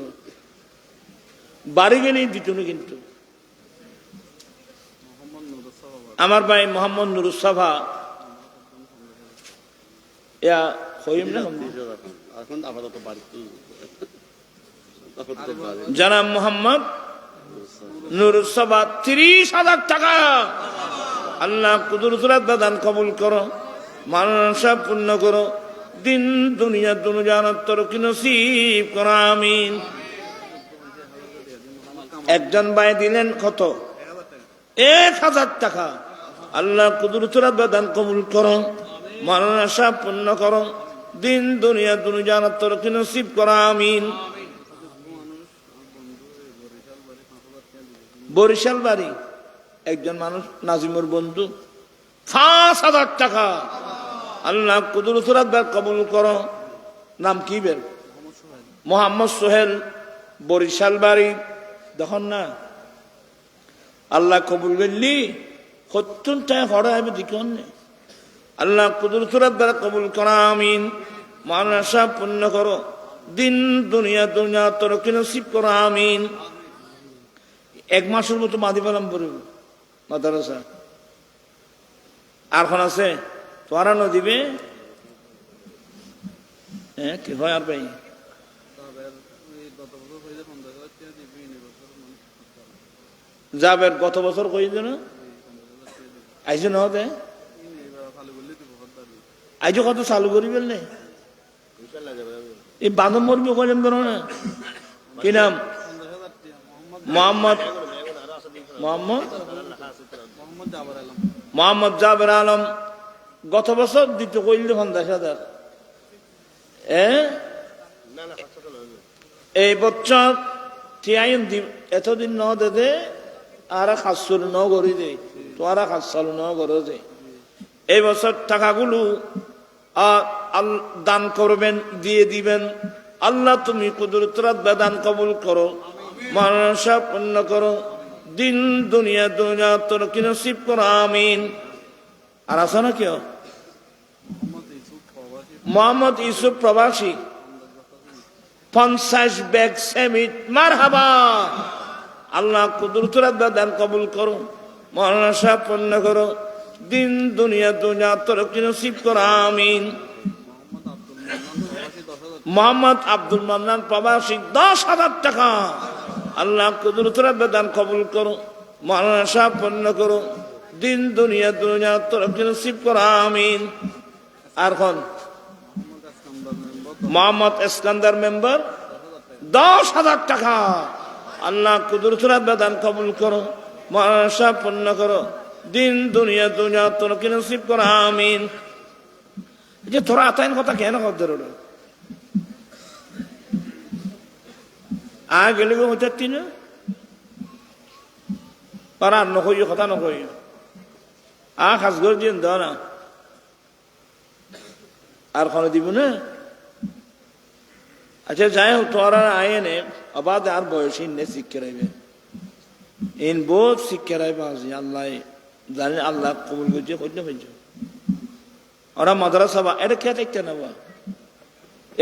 বাড়ি গেলেই দিত না কিন্তু আমার ভাই মোহাম্মদ নুরুসভা ইয়া হইম না জানাব মোহাম্মদ নুরুসভা 30,000 টাকা আল্লাহ কুদরতুল দান কবুল করো মানসা পূর্ণ করো দিন দুনিয়া দুনিয়ার তোর কি নসিব কর আমিন একজন ভাই দিলেন কত 1000 টাকা আল্লাহ কুদরতুল দান কবুল করো মানসা পূর্ণ করো দিন দুনিয়া দুনিয়ার তোর কি নসিব কর আমিন বরিশাল বাড়ি একজন মানুষ নাজিমুর বন্ধু 5,000 টাকা আল্লাহ কুদরতুল কবুল করো নাম কি বের মোহাম্মদ সোহেল বরিশাল বাড়ি দেখুন না আল্লাহ কবুল করলি 70 টাকা হড়া হবে দেখুন আল্লাহ কুদরতুল কবুল করা আমিন মানসা পূর্ণ করো দিন দুনিয়া দুনিয়া তোর কি নসিব করো আমিন 1 মাসের মতো মাদি পালাম পড়ব মাদ্রাসা আর খন আছে তোরা ন দিবে হ্যাঁ কি হয় আর ভাই যাবের গত বছর কই যেন আইজ ন দে আইজ কত চালু করি ফেললে এই বাঁধব মরবি কইলেন ধরো না কি নাম মোহাম্মদ জাবের আলম গত বছর দিতে কইল 50,000 এই বছর এতদিন ন দে আর খাসুর ন করি দে তোরা খাসাল ন করো দে এই বছর টাকাগুলো দান করবেন দিয়ে দিবেন আল্লাহ তুমি কুদরতুল দান কবুল করো মানসা পূর্ণ করো দিন দুনিয়া দুনিয়া তোর কি নসিব করো আমিন আর আছে না কেউ মোহাম্মদ ইউসুফ প্রবাসী 50 ব্যাগ সেমিট মারহাবা আল্লাহ কুদরতুল দান কবুল করো মানসা পূর্ণ করো দিন দুনিয়া দুনিয়া তোর কি নসিব করো আমিন মোহাম্মদ আব্দুল মান্নান প্রবাসী 10,000 টাকা আল্লাহ কুদরতুল দান কবুল করো মানসা পূর্ণ করো দিন দুনিয়া দুনিয়া তোর কি নসিব করো আমিন আর খন মোহাম্মদ ইস্কান্দার মেম্বার 10,000 টাকা। আল্লাহ কুদরতুল আবেদান কবুল করো, মনসা পূর্ণ করো, দিন দুনিয়া দুনিয়া তোর কি নসিব করো, আমিন। যে তোরা আতাইন কথা কেন করতে রোড গেলে হইতে না আর নকইও কথা নকইও খাস করে দিন দাও না আর কোনো দিব না। আচ্ছা যাই হোক তোরা আইনে আবাদ আর বয়সী নে শিক্ষা রাইবে ইন বহুত শিক্ষা রাইবে আজি আল্লাহ জানি আল্লাহ কবুল করছে হইতে হইছে ওরা মাদ্রাসা বা এটা কে দেখতে নেবা।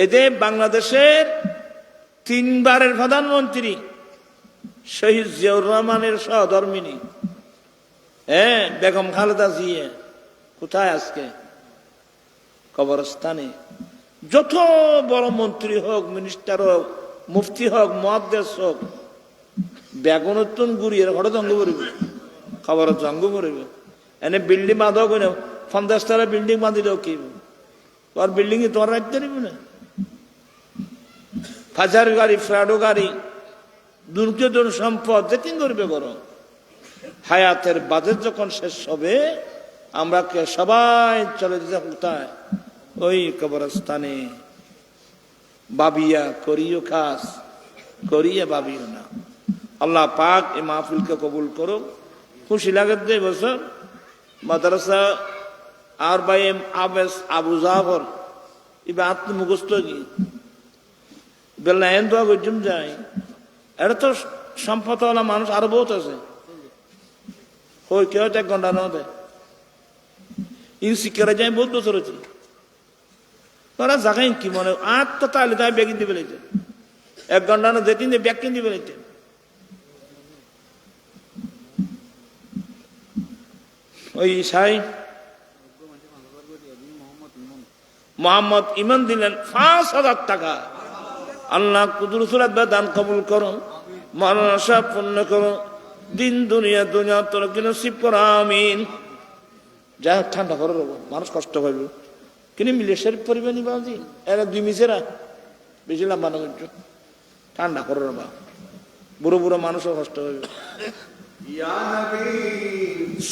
এতে বাংলাদেশের 3 বারের প্রধানমন্ত্রী শহীদ জিয়াউর রহমানের সহধর্মিনী বেগম খালেদা জিয়া কোথায় আজকে? কবরস্থানে। যত বড় মন্ত্রী হোক, মিনিস্টার হোক, মুফতি হোক, মুহাদ্দিস হোক, বেগুনতুন গুড়িয়ে ঘরে জঙ্গ পড়বে, খবর জঙ্গ পড়বে। এনে বিল্ডিং বাঁধো কেন 50 তলা বিল্ডিং বাঁধি দাও কি তোর বিল্ডিং তোর রাখতে পারবি না। ফাজার গাড়ি, ফ্রাডো গাড়ি, দুর্যোধন সম্পদ যেদিন করবে করো। হায়াতের বাজেট যখন শেষ হবে আমরা সবাই চলে যেতে কোথায়? ওই কবরস্থানে। বাবিয়া করিও খাস, করিয়া বাবিও না। আল্লাহ পাক এই মাহফিলকে কবুল করো। খুশি লাগে যে বছর মাদ্রাসা আর ভাই আবেস আবু জাফর এবার আত্মমুখস্থ কি বেলা এন দোয়া করছুম যাই। এটা তো সম্পদওয়ালা মানুষ আরো বহুত আছে। ওই কেউ 1 ঘন্টা না দেয় ইন শিক্ষারা যাই বহুত বছর হচ্ছে। তোরা জাগাই কি মনে তো তাহলে তাই ব্যাগ কিনতে পেলেছে 1 ঘন্টা না যেদিন ব্যাগ কিনতে পেলেছে। ওই সাই মোহাম্মদ ইমান দিলেন 5,000 টাকা। আল্লাহ কুদরতুল দান কবুল করো, মনসা পূর্ণ করো, দিন দুনিয়া দুনিয়া তোর কি নসিব করো, আমিন। যা ঠান্ডা করো মানুষ কষ্ট পাইবে কিন্তু মিলেশের পরিমাণই বাজি এরা 2 মিছেরা বেশি লম্বা না করছো। ঠান্ডা করো বা বুড়ো বুড়ো মানুষও কষ্ট পাইবে।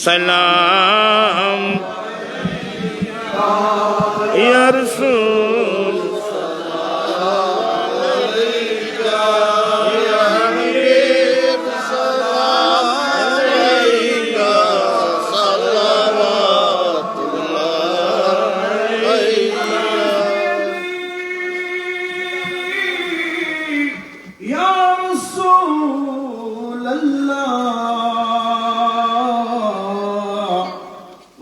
সালাম ইয়া রাসূল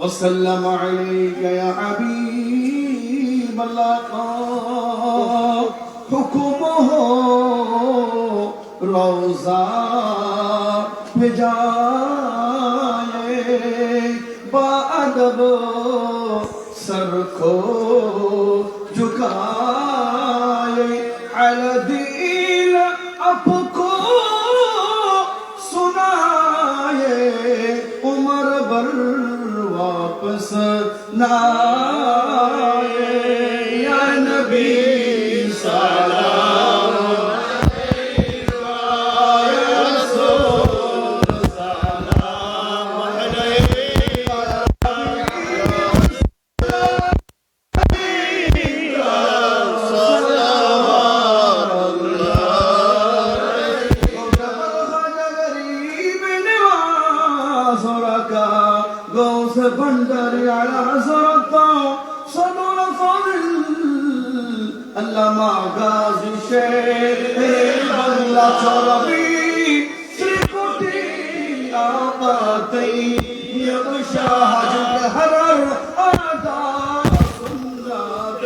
وسلم عليك يا حبيب الله حكمه روزا بجائے بادب سر کو جھکائے الدین آپ کو سنائے عمر بر واپس نائے یا نبی سلام یا رسول سلام بندر على زرطة صدر فضل اللهم غازي شيخ الله تربي سرقتي آقاتي يغشاهج الهرر أعداء سنة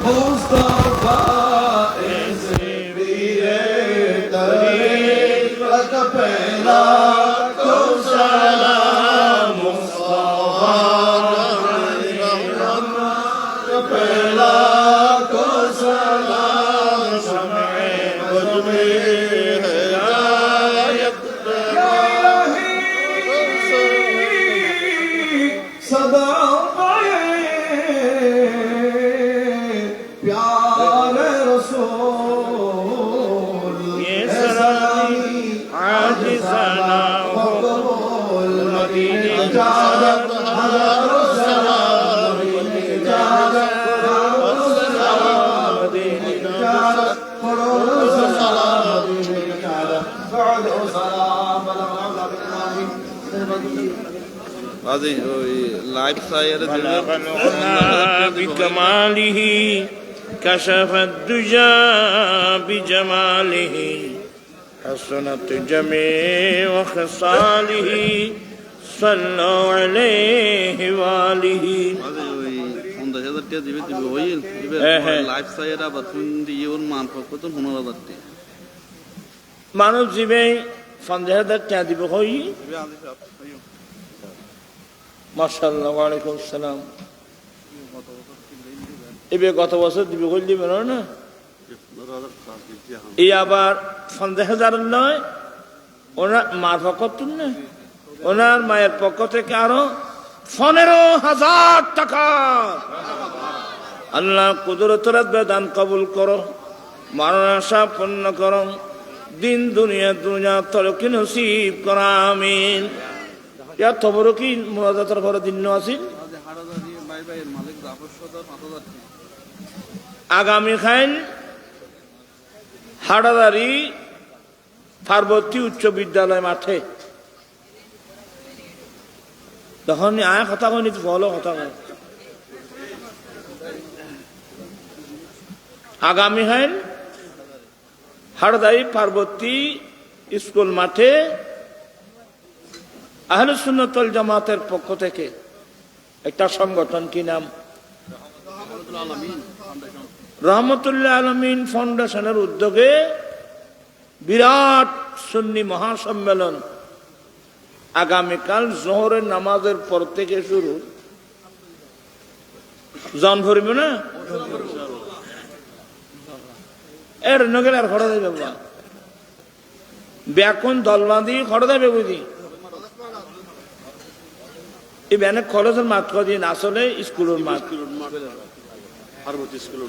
مصطفى إزبير طريق أكبر বাজি ওই লাইফ সাইয়ারে بلغ العلا بكماله كشف الدجى بجماله حسنت جميع خصاله صلوا عليه وآله বাজি ওই 50,000 টাকা দিবে হইল দিবে হ্যাঁ। লাইফ সাইয়ারে আবার তুই দিয়ে ওর মান কত 15,000 টাকা মানব জীবে 50,000 টাকা দিব হই দিবে আদি সাহেব মাশাআল্লাহ ওয়া আলাইকুম আসসালাম এবে গত বছর দিবে হইল দিবে না এই আবার 50,000 নয় ওনার মার পক্ষ না ওনার মায়ের পক্ষ থেকে আরো 15,000 টাকা আল্লাহ কুদরতের দান কবুল করো মারণ আশা পূর্ণ করো দিন দুনিয়া তরকি নসিব করা আমিন ইয়া তবর কি মুরাদাতের ঘরে দিন আসিল আদি হাড়াদারি বাই বাইয়ের মালিক জাফর সদর 5,000 টাকা আগামী খান হাড়াদারি পার্বতী উচ্চ বিদ্যালয় মাঠে তখন আয় কথা কয়নি ভালো কথা কয় আগামী খান হাড়াদারি পার্বতী স্কুল মাঠে আহলে সুন্নাত ওয়াল জামাতের পক্ষ থেকে একটা সংগঠন কি নাম রহমতুল্লাহ আলমিন ফাউন্ডেশনের উদ্যোগে বিরাট সুন্নি মহাসম্মেলন আগামীকাল জোহরের নামাজের পর থেকে শুরু জন ভরবে না এর নগের আর খড়া দেবে বাবা ব্যাকুন দলবাঁধি খড়া দেবে বুঝি এই ব্যানে কলেজের মাঠ কদিন আসলে স্কুলের মাঠ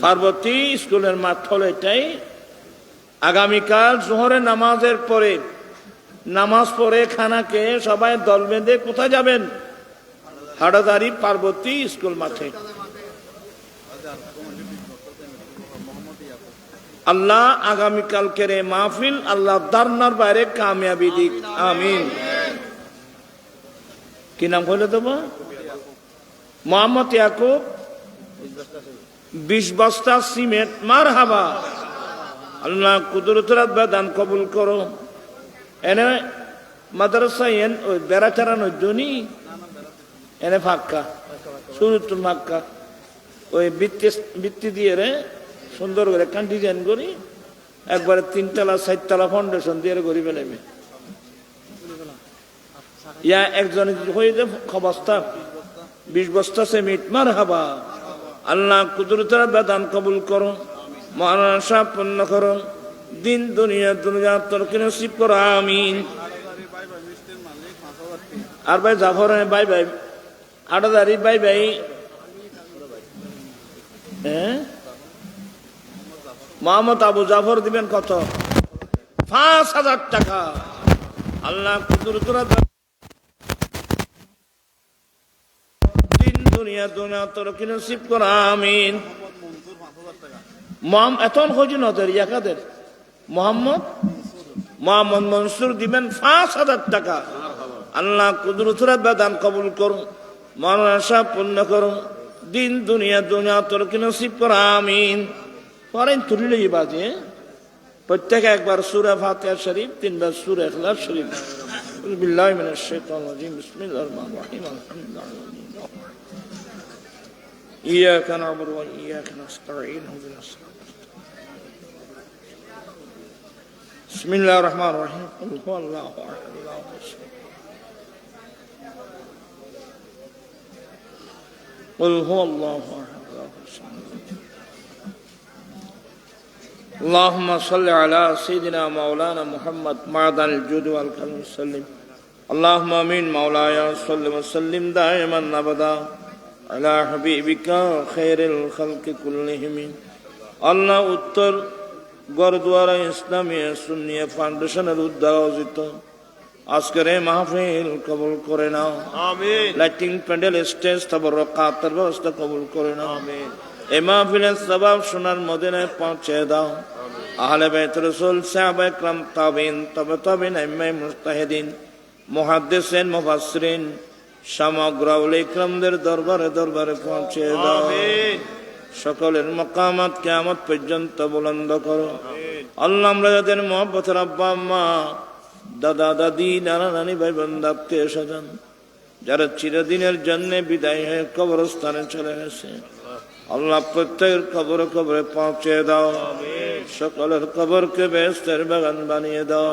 পার্বতী স্কুলের মাঠ হলো এটাই আগামীকাল জোহরের নামাজের পরে নামাজ পড়ে খানাকে সবাই দল বেঁধে কোথায় যাবেন হাড়াদারি পার্বতী স্কুল মাঠে আল্লাহ আগামীকালকের এই মাহফিল আল্লাহ দারনার বাইরে কামিয়াবি দিক আমিন কি নাম কইলে তো মোহাম্মদ ইয়াকুব 20 বস্তা সিমেন্ট মার হাবা আল্লাহ কুদরতের দান কবুল করো এনে মাদ্রাসা এন ওই বেড়া চারানোর জন্য এনে ফাঁকা শুরুতুল ফাঁকা ওই বৃত্তি দিয়ে রে সুন্দর করে একটা ডিজাইন করি একবারে 3তলা 4তলা ফাউন্ডেশন দিয়ে গড়ি ফেলাবে ইয়া একজন হয়ে যে বস্তা 20 বস্তা সিমেন্ট মার হাবা আল্লাহ কুদরতের দান কবুল করো মহানাশা পূর্ণ করো দিন দুনিয়া তরকি নসিব করো আমিন আর ভাই জাফর বাই বাই আড়াদারি বাই বাই মোহাম্মদ আবু জাফর দিবেন কত 5,000 টাকা আল্লাহ কুদরতের দিন দুনিয়া তরকি নসিব করো আমিন এখন হজি নদের ইয়াকাদের মোহাম্মদ মনসুর দিবেন 5,000 টাকা আল্লাহ কুদরতের দান কবুল করুন মনোনাশা পূর্ণ করুন দিন দুনিয়া তরকি নসিব করো আমিন পরেন তুলিলে বাজে প্রত্যেকে একবার সূরা ফাতিহা শরীফ 3 বার সূরা ইখলাস শরীফ বিল্লাহি মিনাশ শাইতানির রাজিম বিসমিল্লাহির রহমানির রহিম আলহামদুলিল্লাহ إياك نعبد وإياك نستعين اهدنا الصراط بسم الله الرحمن الرحيم قل هو الله أحد الله الصمد قل هو الله أحد الله الصمد اللهم صل على سيدنا مولانا محمد معدن الجود والكرم وسلم اللهم آمين مولاي صل وسلم دائما أبدا على حبيبك خير الخلق كلهم আল্লাহ উত্তর গরদুয়ারা ইসলামী সুন্নিয়া ফাউন্ডেশনের উদ্যোজিত আজকের এই মাহফিল কবুল করে নাও আমিন লাইটিং প্যান্ডেল স্টেজ তাবারকাতের ব্যবস্থা কবুল করে নাও আমিন এই মাহফিলের সওয়াব সোনার মদিনায় পৌঁছে দাও আহলে বাইত রাসূল সাহাবায়ে کرام তাবিন তাবে তাবিন আইম্মায়ে মুজতাহিদিন মুহাদ্দিসিন মুফাসসিরিন সমগ্র আউলিয়া ইকরামদের দরবারে দরবারে পৌঁছে দাও। সকলের মাকামাত কিয়ামত পর্যন্ত বুলন্দ করো। আল্লাহ আমরা যাদের মহব্বতের আব্বা আম্মা, দাদা দাদি, নানা নানি, ভাই বোন, আত্মীয় স্বজন যারা চিরদিনের জন্য বিদায় হয়ে কবরস্থানে চলে গেছে, আল্লাহ প্রত্যেকের কবরে কবরে পৌঁছে দাও। সকলের কবরকে বেহেশতের বাগান বানিয়ে দাও।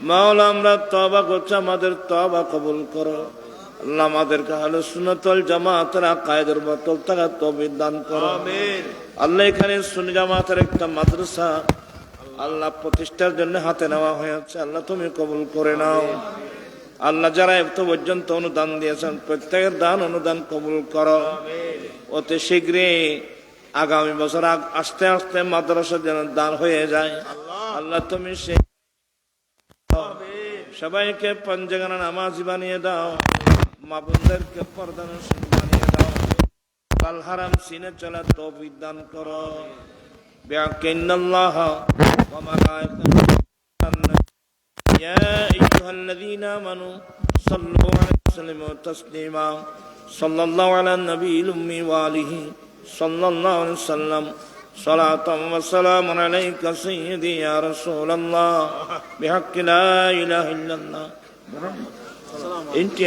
মাওলা আমরা তওবা করছি, আমাদের তওবা কবুল করো। আল্লাহ আমাদেরকে আহলে সুন্নাত ওয়াল জামাতের আকায়েদের বতল থাকা তৌফিক দান করো। আল্লাহ এখানে সুন্নি জামাতের একটা মাদ্রাসা আল্লাহ প্রতিষ্ঠার জন্য হাতে নেওয়া হয়েছে, আল্লাহ তুমি কবুল করে নাও। আল্লাহ যারা এত পর্যন্ত অনুদান দিয়েছেন প্রত্যেকের দান অনুদান কবুল করো। অতি শীঘ্রই আগামী বছর আস্তে আস্তে মাদ্রাসা যেন দান হয়ে যায়, আল্লাহ তুমি সে সবাইকে পঞ্চগানা নামাজি বানিয়ে দাও, মা বোনদেরকে পর্দানশীল বানিয়ে দাও। কাল হারাম সিনে চলা তৌফিক দান করো। বিআকিন্নাল্লাহ ওয়া মালাইকাতুহু يا أيها الذين آمنوا صلوا عليه وسلموا تسليما صلى الله على النبي الأمي وآله صلى الله عليه وسلم صلاة وسلام عليك سيدي يا رسول الله بحق لا إله إلا الله محمد انت